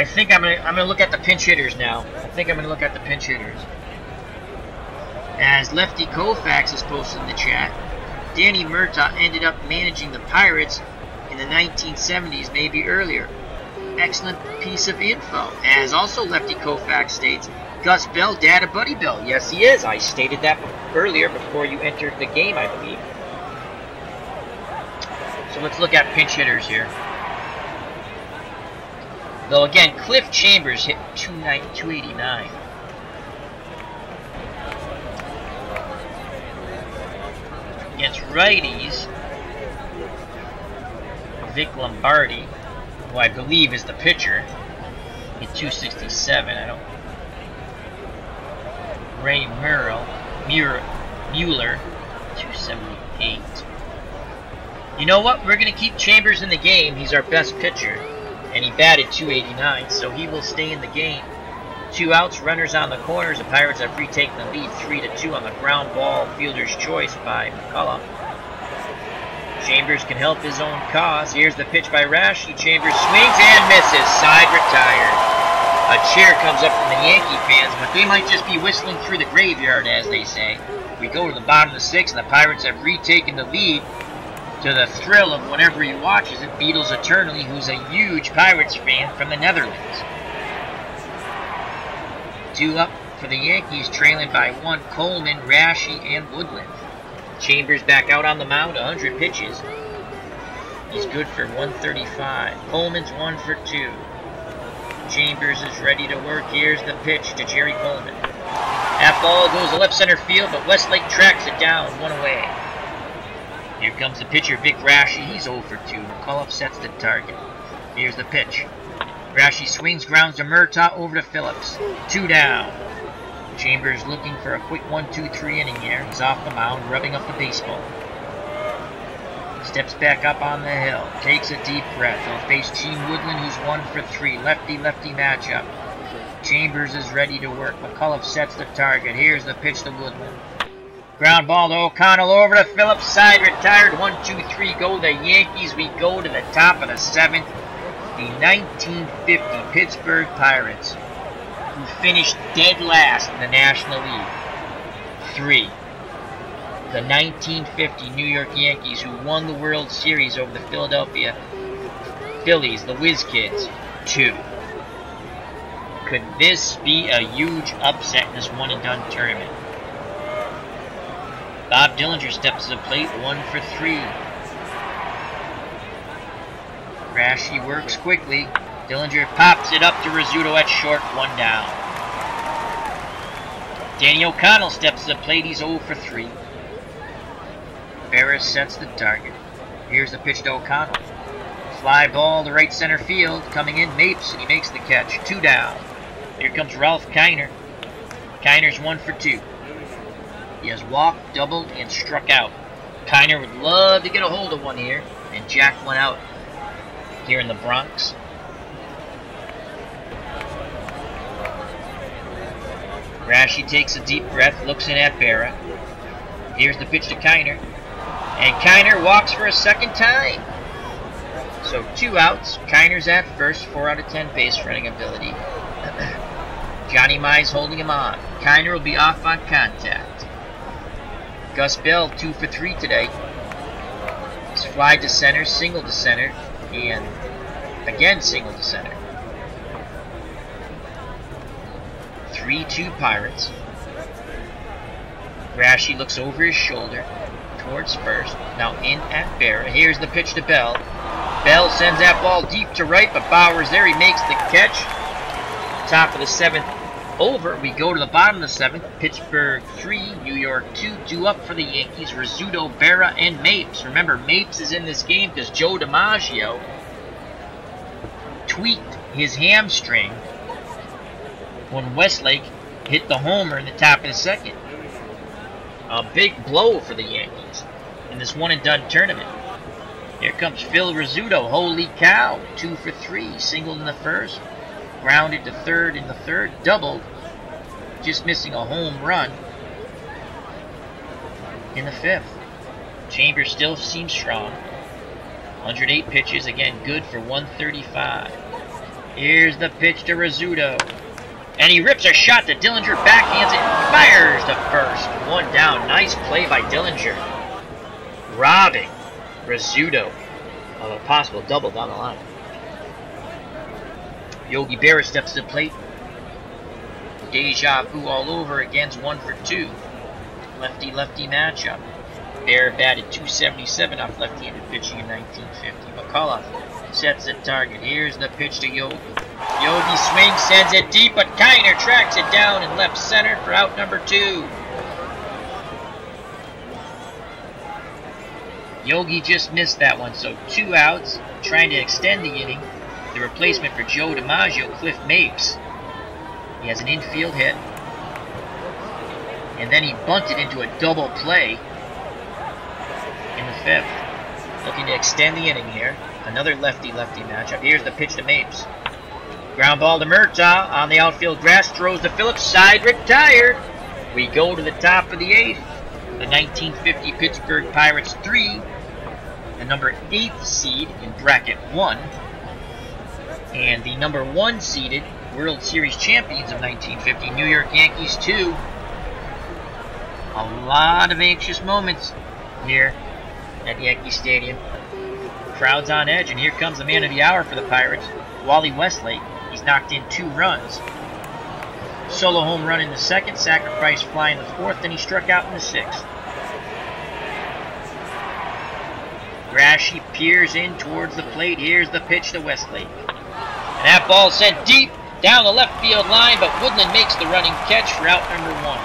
I think I'm gonna look at the pinch hitters now. As Lefty Koufax is posted in the chat, Danny Murtaugh ended up managing the Pirates in the 1970s, maybe earlier. Excellent piece of info. As also Lefty Koufax states, Gus Bell, dad of Buddy Bell. Yes, he is. I stated that earlier before you entered the game, I believe. So let's look at pinch hitters here. Though again, Cliff Chambers hit 289. Against righties, Vic Lombardi, who I believe is the pitcher, hit 267. Ray Mueller, 278. You know what? We're going to keep Chambers in the game. He's our best pitcher, and he batted 289, so he will stay in the game. 2 outs, runners on the corners. The Pirates have retaken the lead 3-2 on the ground ball fielder's choice by McCullough. Chambers can help his own cause. Here's the pitch by Rashi. Chambers swings and misses. Side retired. A cheer comes up from the Yankee fans, but they might just be whistling through the graveyard, as they say. We go to the bottom of the 6th, and the Pirates have retaken the lead to the thrill of whenever he watches it. Beatles Eternally, who's a huge Pirates fan from the Netherlands. 2 up for the Yankees, trailing by 1. Coleman, Rashi, and Woodland. Chambers back out on the mound, 100 pitches. He's good for 135. Coleman's 1 for 2. Chambers is ready to work. Here's the pitch to Jerry Coleman. That ball goes to left center field, but Westlake tracks it down, 1 away. Here comes the pitcher, Vic Rashi. He's 0 for 2. McCullough sets the target. Here's the pitch. Rashi swings, grounds to Murtaugh, over to Phillips. 2 down. Chambers looking for a quick 1-2-3 inning here. He's off the mound, rubbing up the baseball. Steps back up on the hill. Takes a deep breath. He'll face Gene Woodland, who's 1 for 3. Lefty-lefty matchup. Chambers is ready to work. McCullough sets the target. Here's the pitch to Woodland. Ground ball to O'Connell, over to Phillips. Side retired. 1-2-3 go the Yankees. We go to the top of the 7th. The 1950 Pittsburgh Pirates, who finished dead last in the National League, 3. The 1950 New York Yankees, who won the World Series over the Philadelphia Phillies, the Whiz Kids, 2. Could this be a huge upset in this one-and-done tournament? Bob Dillinger steps to the plate, 1 for 3. Rashi works quickly. Dillinger pops it up to Rizzuto at short, 1 down. Danny O'Connell steps to the plate. He's 0 for 3. Barris sets the target. Here's the pitch to O'Connell. Fly ball to right center field. Coming in, Mapes, and he makes the catch. 2 down. Here comes Ralph Kiner. Kiner's 1 for 2. He has walked, doubled, and struck out. Kiner would love to get a hold of one here and jack one out here in the Bronx. Rashi takes a deep breath, looks in at Berra. Here's the pitch to Kiner. And Kiner walks for a second time. So 2 outs. Kiner's at first, 4 out of 10 base running ability. Johnny Mize holding him on. Kiner will be off on contact. Gus Bell, 2 for 3 today. He's fly to center, single to center, and again single to center. 3-2 Pirates. Rashi looks over his shoulder towards first. Now in at Berra. Here's the pitch to Bell. Bell sends that ball deep to right, but Bauer's there. He makes the catch. Top of the 7th over. We go to the bottom of the 7th. Pittsburgh 3, New York 2. 2 up for the Yankees. Rizzuto, Berra, and Mapes. Remember, Mapes is in this game because Joe DiMaggio tweaked his hamstring when Westlake hit the homer in the top of the 2nd. A big blow for the Yankees in this one-and-done tournament. Here comes Phil Rizzuto. Holy cow. 2 for 3. Singled in the 1st. Grounded to 3rd in the 3rd. Doubled. Just missing a home run in the 5th. Chambers still seems strong. 108 pitches. Again, good for 135. Here's the pitch to Rizzuto. And he rips a shot to Dillinger, backhands it, fires to first. One down. Nice play by Dillinger. Robbing Rizzuto of a possible double down the line. Yogi Berra steps to the plate. Deja vu all over again, 1 for 2. Lefty-lefty matchup. Berra batted .277 off left-handed pitching in 1950. McCullough sets the target. Here's the pitch to Yogi. Yogi swings, sends it deep, but Kiner tracks it down in left center for out number 2. Yogi just missed that one, so 2 outs, trying to extend the inning. The replacement for Joe DiMaggio, Cliff Mapes. He has an infield hit. And then he bunted into a double play in the 5th. Looking to extend the inning here. Another lefty-lefty matchup. Here's the pitch to Mapes. Ground ball to Murtaugh on the outfield grass. Throws to Phillips. Side retired. We go to the top of the 8th. The 1950 Pittsburgh Pirates 3. The number 8th seed in bracket 1. And the number 1 seeded World Series champions of 1950, New York Yankees 2. A lot of anxious moments here at Yankee Stadium. Crowd's on edge, and here comes the man of the hour for the Pirates, Wally Westlake. He's knocked in 2 runs. Solo home run in the 2nd, sacrifice fly in the 4th, then he struck out in the 6th. Grashy peers in towards the plate. Here's the pitch to Westlake. And that ball sent deep down the left field line, but Woodland makes the running catch for out number 1.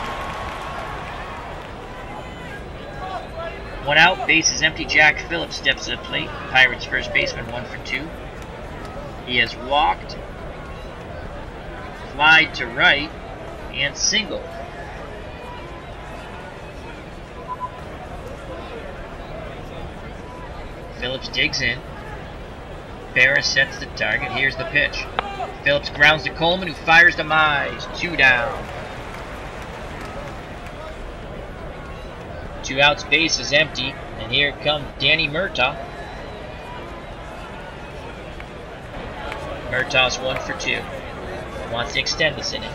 1 out, base is empty. Jack Phillips steps to the plate. Pirates first baseman, 1 for 2. He has walked, flied to right, and singled. Phillips digs in. Berra sets the target. Here's the pitch. Phillips grounds to Coleman, who fires to Mize. 2 down. 2 outs, base is empty. And here comes Danny Murtaugh. Murtaugh's 1 for 2. Wants to extend this inning.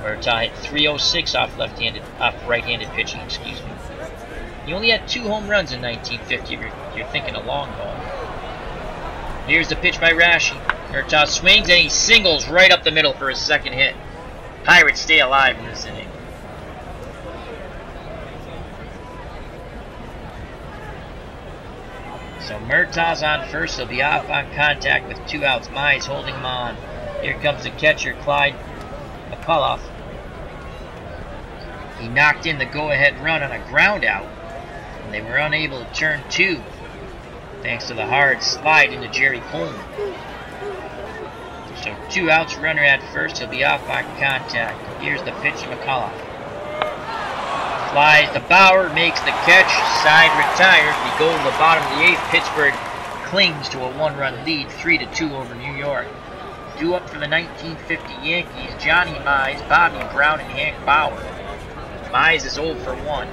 Murtaugh hit .306 off right-handed pitching, excuse me. He only had 2 home runs in 1950 if you're thinking a long ball. Here's the pitch by Rashi. Murtaugh swings and he singles right up the middle for his 2nd hit. Pirates stay alive in this inning. So Murtaugh's on first. He'll be off on contact with 2 outs. Mize holding him on. Here comes the catcher, Clyde McCullough. He knocked in the go-ahead run on a ground out. And they were unable to turn 2, thanks to the hard slide into Jerry Coleman. So 2 outs, runner at first. He'll be off on contact. Here's the pitch to McCullough. Flies to Bauer, makes the catch, side retired. We go to the bottom of the 8th. Pittsburgh clings to a 1-run lead, 3-2 over New York. Due up for the 1950 Yankees, Johnny Mize, Bobby Brown, and Hank Bauer. Mize is 0 for 1.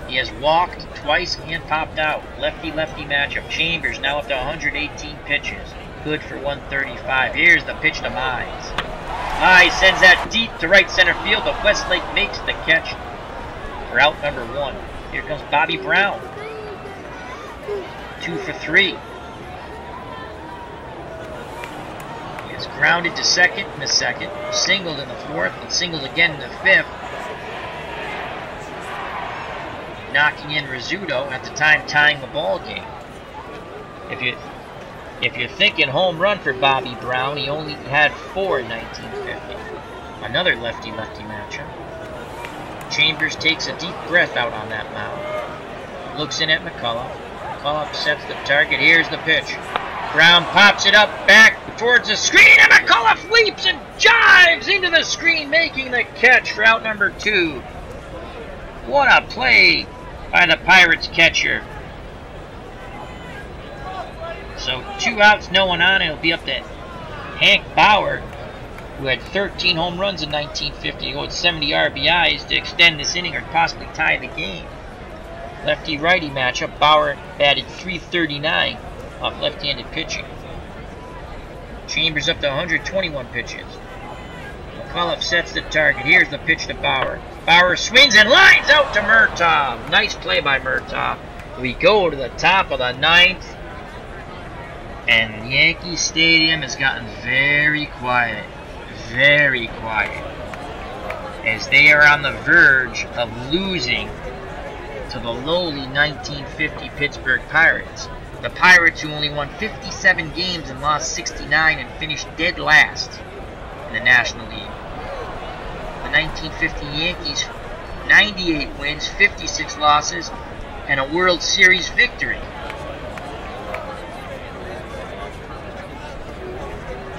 He has walked twice and popped out. Lefty-lefty matchup. Chambers now up to 118 pitches. Good for 135. Here's the pitch to Mize. Mize sends that deep to right center field, but Westlake makes the catch for out number 1. Here comes Bobby Brown. 2 for 3. He has grounded to 2nd in the 2nd, singled in the 4th, and singled again in the 5th. Knocking in Rizzuto, at the time tying the ball game. If you're thinking home run for Bobby Brown, he only had 4 in 1950. Another lefty-lefty matchup. Chambers takes a deep breath out on that mound. Looks in at McCullough. McCullough sets the target. Here's the pitch. Brown pops it up back towards the screen, and McCullough leaps and jives into the screen, making the catch for out number 2. What a play by the Pirates catcher. So 2 outs, no one on. It'll be up to Hank Bauer, who had 13 home runs in 1950, to go with 70 RBIs to extend this inning or possibly tie the game. Lefty-righty matchup. Bauer batted .339 off left-handed pitching. Chambers up to 121 pitches. McAuliffe sets the target. Here's the pitch to Bauer. Bauer swings and lines out to Murtaugh. Nice play by Murtaugh. We go to the top of the ninth. And Yankee Stadium has gotten very quiet. Very quiet. As they are on the verge of losing to the lowly 1950 Pittsburgh Pirates. The Pirates, who only won 57 games and lost 69 and finished dead last in the National League. The 1950 Yankees, 98 wins, 56 losses, and a World Series victory.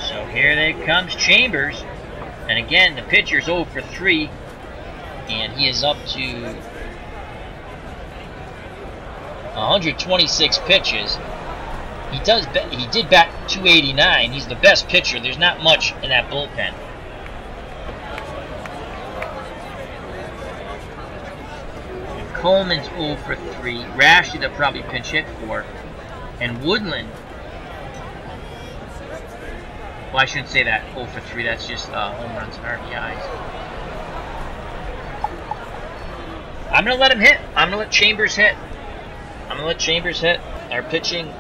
So here they comes Chambers. And again, the pitcher's 0 for 3. And he is up to 126 pitches. He did bat .289. He's the best pitcher. There's not much in that bullpen. And Coleman's 0 for 3. Rashid they'll probably pinch hit for. And Woodland. Well, I shouldn't say that 0 for 3. That's just home runs and RBIs. I'm going to let him hit. I'm going to let Chambers hit. Our pitching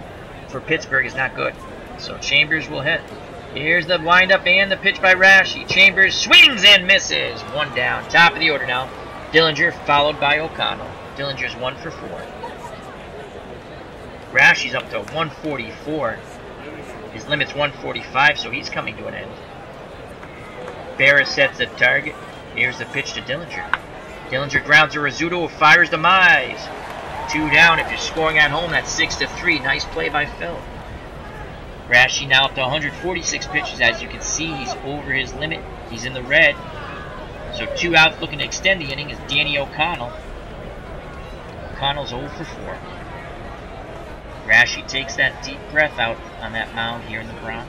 for Pittsburgh is not good. So Chambers will hit. Here's the windup and the pitch by Rashi. Chambers swings and misses. One down. Top of the order now. Dillinger followed by O'Connell. Dillinger's 1 for 4. Rashi's up to 144. His limit's 145, so he's coming to an end. Berra sets the target. Here's the pitch to Dillinger. Dillinger grounds to Rizzuto, who fires Demise. 2 down. If you're scoring at home, that's 6-3. Nice play by Phil. Rashi now up to 146 pitches. As you can see, he's over his limit. He's in the red. So 2 outs looking to extend the inning is Danny O'Connell. O'Connell's 0 for 4. Rashi takes that deep breath out on that mound here in the Bronx.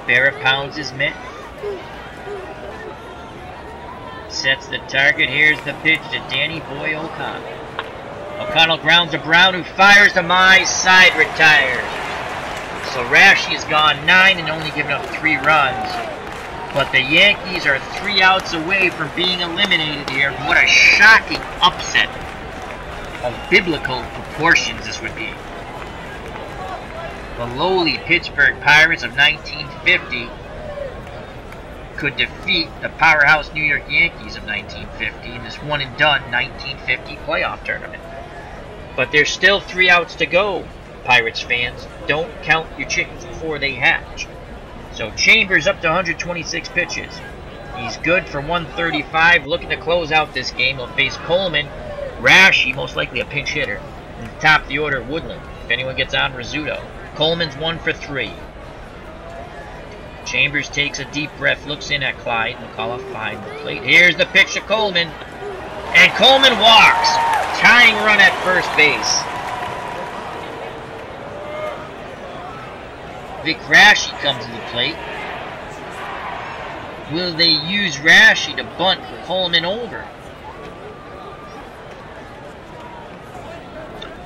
Berra pounds his mitt. Sets the target. Here's the pitch to Danny Boy O'Connell. O'Connell grounds to Brown, who fires to my side, retires. So Rashi has gone 9 and only given up 3 runs. But the Yankees are 3 outs away from being eliminated here. What a shocking upset of biblical proportions this would be. The lowly Pittsburgh Pirates of 1950 could defeat the powerhouse New York Yankees of 1950 in this one-and-done 1950 playoff tournament. But there's still 3 outs to go, Pirates fans. Don't count your chickens before they hatch. So Chambers up to 126 pitches. He's good for 135. Looking to close out this game. He'll face Coleman. Rashi, most likely a pinch hitter. And top of the order, Woodland. If anyone gets on, Rizzuto. Coleman's 1 for 3. Chambers takes a deep breath, looks in at Clyde. McAuliffe behind the plate. Here's the pitch to Coleman. And Coleman walks. Tying run at first base. Vic Rashi comes to the plate. Will they use Rashi to bunt Coleman over?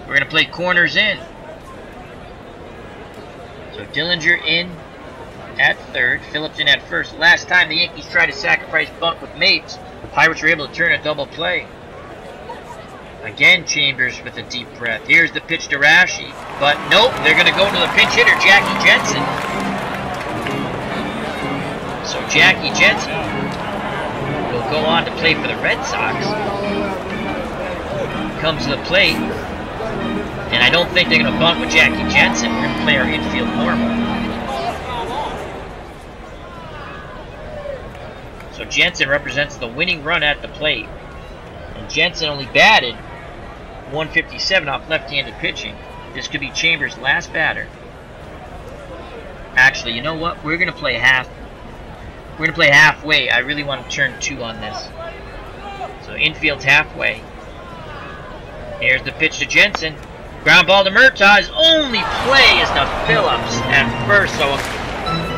We're going to play corners in. So Dillinger in at third. Phillips in at first. Last time the Yankees tried to sacrifice bunt with Mates, the Pirates were able to turn a double play. Again, Chambers with a deep breath. Here's the pitch to Rashi. But nope, they're going to go to the pinch hitter, Jackie Jensen. So Jackie Jensen will go on to play for the Red Sox. Comes to the plate. And I don't think they're going to bunt with Jackie Jensen. We're going to play our infield normal. So Jensen represents the winning run at the plate. And Jensen only batted 157 off left-handed pitching. This could be Chambers' last batter. Actually, you know what? We're going to play half. We're going to play halfway. I really want to turn 2 on this. So infield's halfway. Here's the pitch to Jensen. Ground ball to Murtaugh. His only play is to Phillips at first. So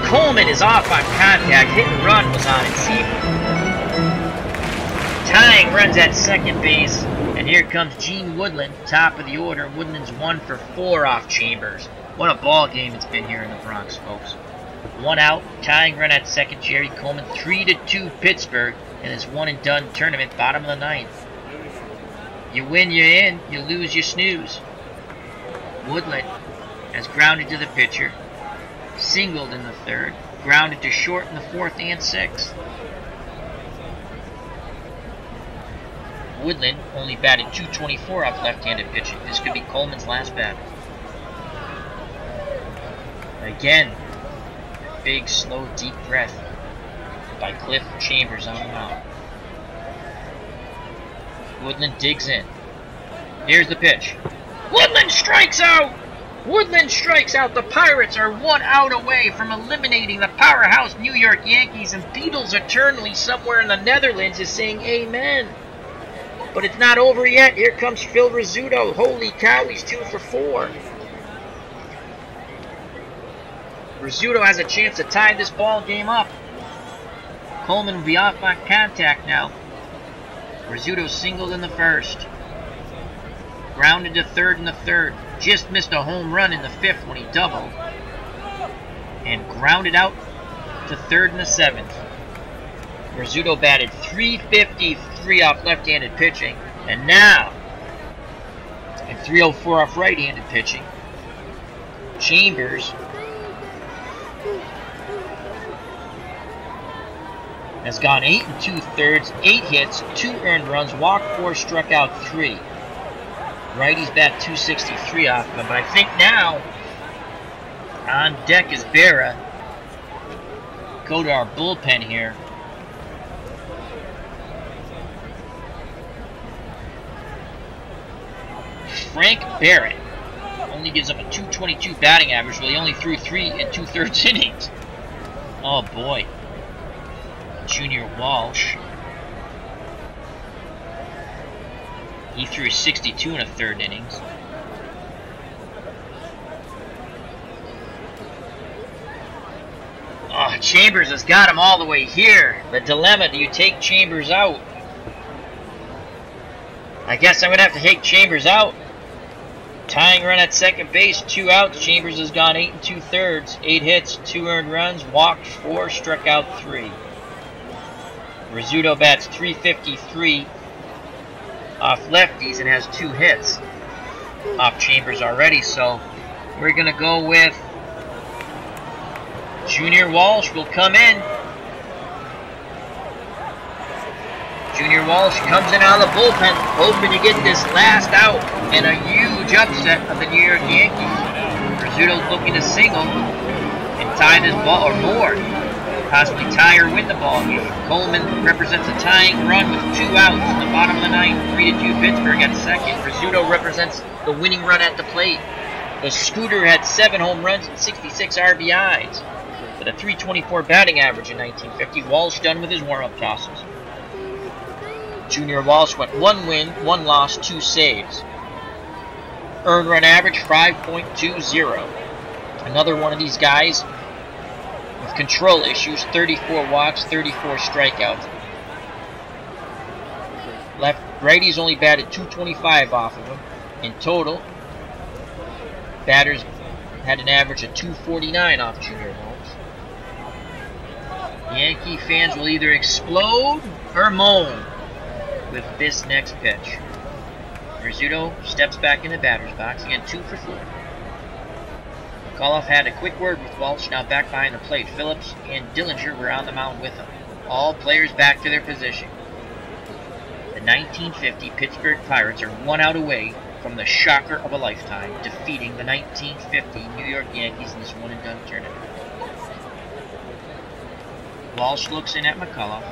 Coleman is off on contact. Hit and run was on it. See, tying runs at second base. And And here comes Gene Woodland, top of the order. Woodland's 1 for 4 off Chambers. What a ball game it's been here in the Bronx, folks. 1 out, tying run at second, Jerry Coleman. 3-2 Pittsburgh in this one-and-done tournament, bottom of the 9th. You win, you're in. You lose, you snooze. Woodland has grounded to the pitcher, singled in the 3rd, grounded to short in the 4th and 6th. Woodland only batted .224 off left-handed pitching. This could be Coleman's last bat. Again, big, slow, deep breath by Cliff Chambers on the mound. Woodland digs in. Here's the pitch. Woodland strikes out! Woodland strikes out. The Pirates are 1 out away from eliminating the powerhouse New York Yankees, and Beatles eternally somewhere in the Netherlands is saying amen. But it's not over yet. Here comes Phil Rizzuto. Holy cow, he's 2 for 4. Rizzuto has a chance to tie this ball game up. Coleman will be off on contact now. Rizzuto singled in the 1st. Grounded to 3rd in the 3rd. Just missed a home run in the 5th when he doubled. And grounded out to 3rd in the 7th. Rizzuto batted .353 off left-handed pitching, and now, and .304 off right-handed pitching. Chambers has gone 8 2/3, 8 hits, 2 earned runs, walked 4, struck out 3. Righties bat .263 off him, but I think now on deck is Berra. Go to our bullpen here. Frank Barrett only gives up a .222 batting average, but he only threw 3 2/3 innings. Oh boy. Junior Walsh. He threw 62 1/3 innings. Oh, Chambers has got him all the way here. The dilemma, do you take Chambers out? I guess I'm going to have to take Chambers out. Tying run at second base, 2 outs. Chambers has gone 8 2/3, 8 hits, 2 earned runs, walked 4, struck out 3. Rizzuto bats .353 off lefties and has 2 hits off Chambers already, so we're going to go with Junior Walsh will come in. Junior Walsh comes in out of the bullpen, hoping to get this last out in a huge upset of the New York Yankees. Rizzuto's looking to single and tie this ball, or more, possibly tie or win the ball game. Coleman represents a tying run with 2 outs in the bottom of the 9th, 3-2 Pittsburgh at second. Rizzuto represents the winning run at the plate. The Scooter had 7 home runs and 66 RBIs with a .324 batting average in 1950. Walsh done with his warm-up tosses. Junior Walsh went 1 win, 1 loss, 2 saves. Earned run average 5.20. Another one of these guys with control issues, 34 walks, 34 strikeouts. Righties only batted .225 off of him. In total, batters had an average of .249 off Junior Walsh. Yankee fans will either explode or moan with this next pitch. Rizzuto steps back in the batter's box, again 2 for 4. McAuliffe had a quick word with Walsh, now back behind the plate. Phillips and Dillinger were on the mound with him. All players back to their position. The 1950 Pittsburgh Pirates are 1 out away from the shocker of a lifetime, defeating the 1950 New York Yankees in this one-and-done tournament. Walsh looks in at McAuliffe.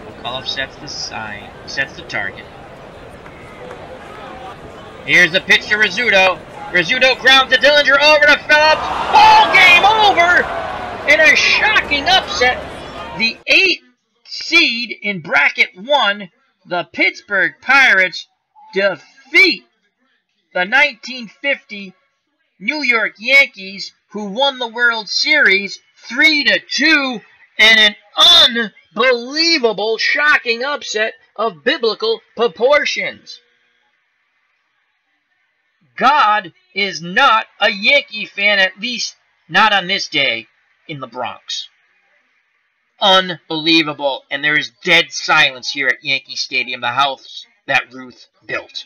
McAuliffe sets the target. Here's the pitch to Rizzuto. Rizzuto grounds to Dillinger, over to Phillips. Ball game over! In a shocking upset, the 8th seed in bracket 1, the Pittsburgh Pirates defeat the 1950 New York Yankees, who won the World Series 3-2 in an unbelievable, shocking upset of biblical proportions. God is not a Yankee fan, at least not on this day in the Bronx. Unbelievable. And there is dead silence here at Yankee Stadium, the house that Ruth built.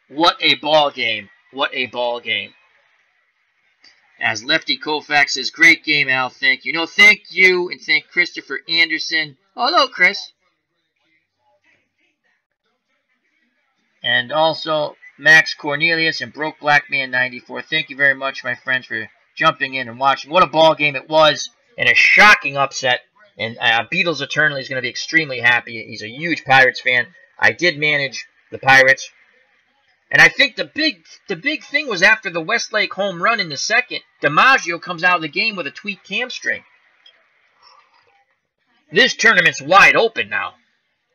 What a ball game. What a ball game. As Lefty Koufax says, great game, Al. Thank you. No, thank you, and thank Christopher Anderson. Oh, hello, Chris. And also Max Cornelius and Broke Black Man 94. Thank you very much, my friends, for jumping in and watching. What a ball game it was, and a shocking upset. And Beatles Eternally is going to be extremely happy. He's a huge Pirates fan. I did manage the Pirates. And I think the big thing was after the Westlake home run in the second, DiMaggio comes out of the game with a tweaked hamstring. This tournament's wide open now.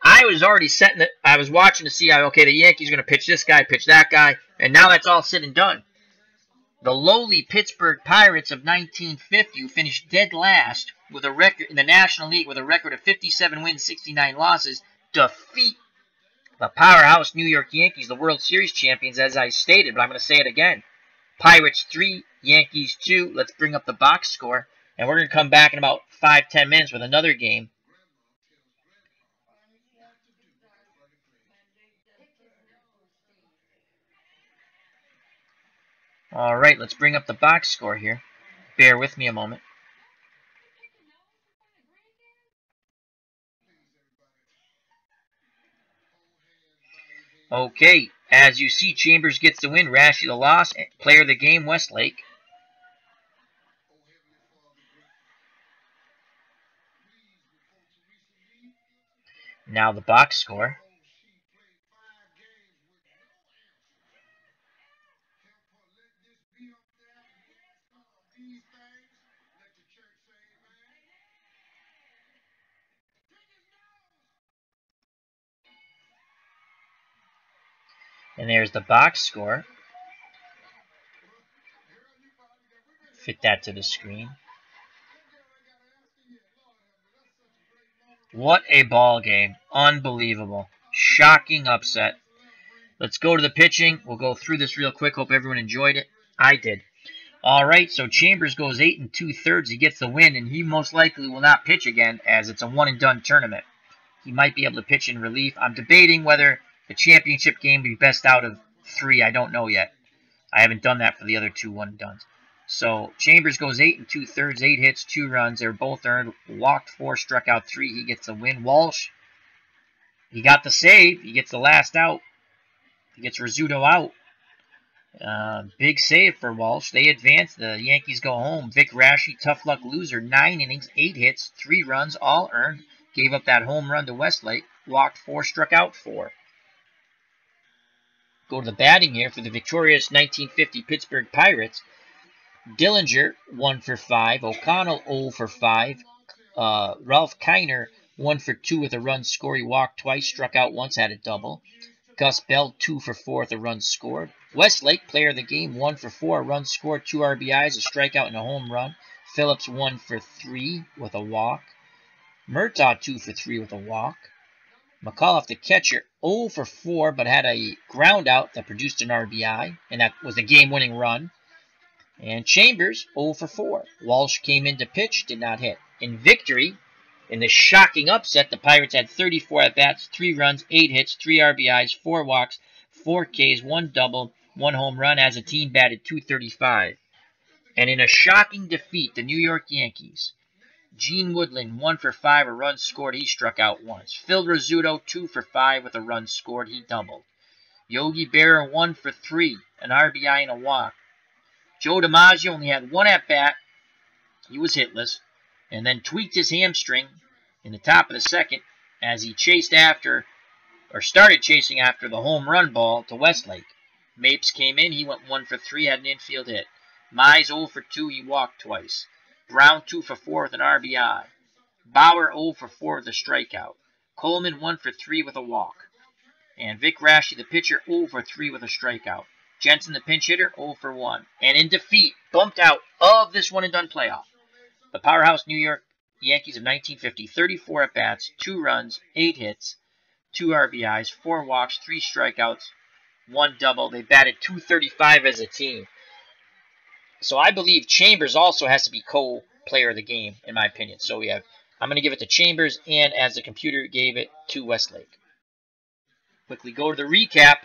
I was already setting it. I was watching to see, okay, the Yankees are going to pitch this guy, pitch that guy, and now that's all said and done. The lowly Pittsburgh Pirates of 1950, who finished dead last with a record in the National League with a record of 57 wins, 69 losses, defeat the powerhouse New York Yankees, the World Series champions, as I stated, but I'm going to say it again. Pirates 3, Yankees 2. Let's bring up the box score, and we're going to come back in about 5-10 minutes with another game. All right, let's bring up the box score here. Bear with me a moment. Okay, as you see, Chambers gets the win, Rashi the loss, player of the game, Westlake. Now the box score. And there's the box score. Fit that to the screen. What a ball game. Unbelievable. Shocking upset. Let's go to the pitching. We'll go through this real quick. Hope everyone enjoyed it. I did. All right, so Chambers goes 8 2/3. He gets the win, and he most likely will not pitch again as it's a one-and-done tournament. He might be able to pitch in relief. I'm debating whether the championship game will be best out of 3. I don't know yet. I haven't done that for the other 2 one-and-dones. So Chambers goes 8 2/3, 8 hits, 2 runs. They're both earned. Walked 4, struck out 3. He gets the win. Walsh, he got the save. He gets the last out. He gets Rizzuto out. Big save for Walsh. They advance. The Yankees go home. Vic Rashi, tough luck loser. 9 innings, 8 hits, 3 runs, all earned. Gave up that home run to Westlake. Walked 4, struck out 4. Go to the batting here for the victorious 1950 Pittsburgh Pirates. Dillinger, 1 for 5. O'Connell, 0 for 5. Ralph Kiner, 1 for 2 with a run scored. He walked twice, struck out once, had a double. Gus Bell, 2 for 4 with a run scored. Westlake, player of the game, 1 for 4, a run scored, 2 RBIs, a strikeout, and a home run. Phillips, 1 for 3 with a walk. Murtaugh, 2 for 3 with a walk. McAuliffe, the catcher, 0 for 4, but had a ground out that produced an RBI, and that was the game-winning run. And Chambers, 0 for 4. Walsh came in to pitch, did not hit. In victory, in the shocking upset, the Pirates had 34 at-bats, 3 runs, 8 hits, 3 RBIs, 4 walks, 4 Ks, 1 double, 1 home run as a team batted .235. And in a shocking defeat, the New York Yankees, Gene Woodland, 1 for 5, a run scored, he struck out once. Phil Rizzuto, 2 for 5 with a run scored, he doubled. Yogi Berra, 1 for 3, an RBI and a walk. Joe DiMaggio only had 1 at-bat. He was hitless. And then tweaked his hamstring in the top of the second as he chased after, or started chasing after, the home run ball to Westlake. Mapes came in. He went 1 for 3, had an infield hit. Mize 0 for 2. He walked twice. Brown 2 for 4 with an RBI. Bauer 0 for 4 with a strikeout. Coleman 1 for 3 with a walk. And Vic Rashi, the pitcher, 0 for 3 with a strikeout. Jensen, the pinch hitter, 0 for 1. And in defeat, bumped out of this one-and-done playoff, the powerhouse New York Yankees of 1950, 34 at-bats, 2 runs, 8 hits, 2 RBIs, 4 walks, 3 strikeouts, 1 double. They batted .235 as a team. So I believe Chambers also has to be co-player of the game, in my opinion. So I'm going to give it to Chambers, and as the computer gave it to Westlake. Quickly go to the recap.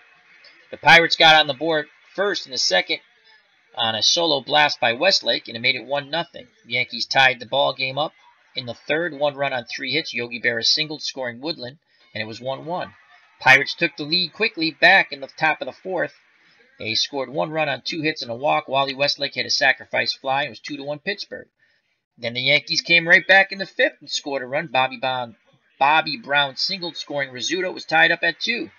The Pirates got on the board first in the second on a solo blast by Westlake, and it made it 1-0. The Yankees tied the ball game up in the third, 1 run on 3 hits. Yogi Berra singled, scoring Woodland, and it was 1-1. Pirates took the lead quickly back in the top of the fourth. They scored 1 run on 2 hits and a walk. Wally Westlake had a sacrifice fly. It was 2-1 Pittsburgh. Then the Yankees came right back in the fifth and scored a run. Bobby Brown singled, scoring Rizzuto. It was tied up at 2.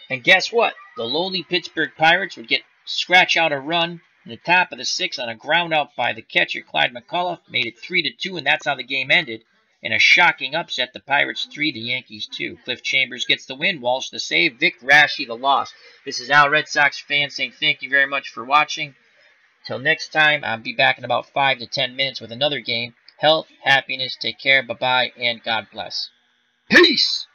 And guess what? The lowly Pittsburgh Pirates would scratch out a run in the top of the 6th on a ground out by the catcher Clyde McCullough. Made it 3-2, and that's how the game ended. In a shocking upset, the Pirates 3, the Yankees 2. Cliff Chambers gets the win, Walsh the save, Vic Raschi the loss. This is Al Red Sox fan saying thank you very much for watching. Till next time, I'll be back in about 5 to 10 minutes with another game. Health, happiness, take care, bye-bye, and God bless. Peace!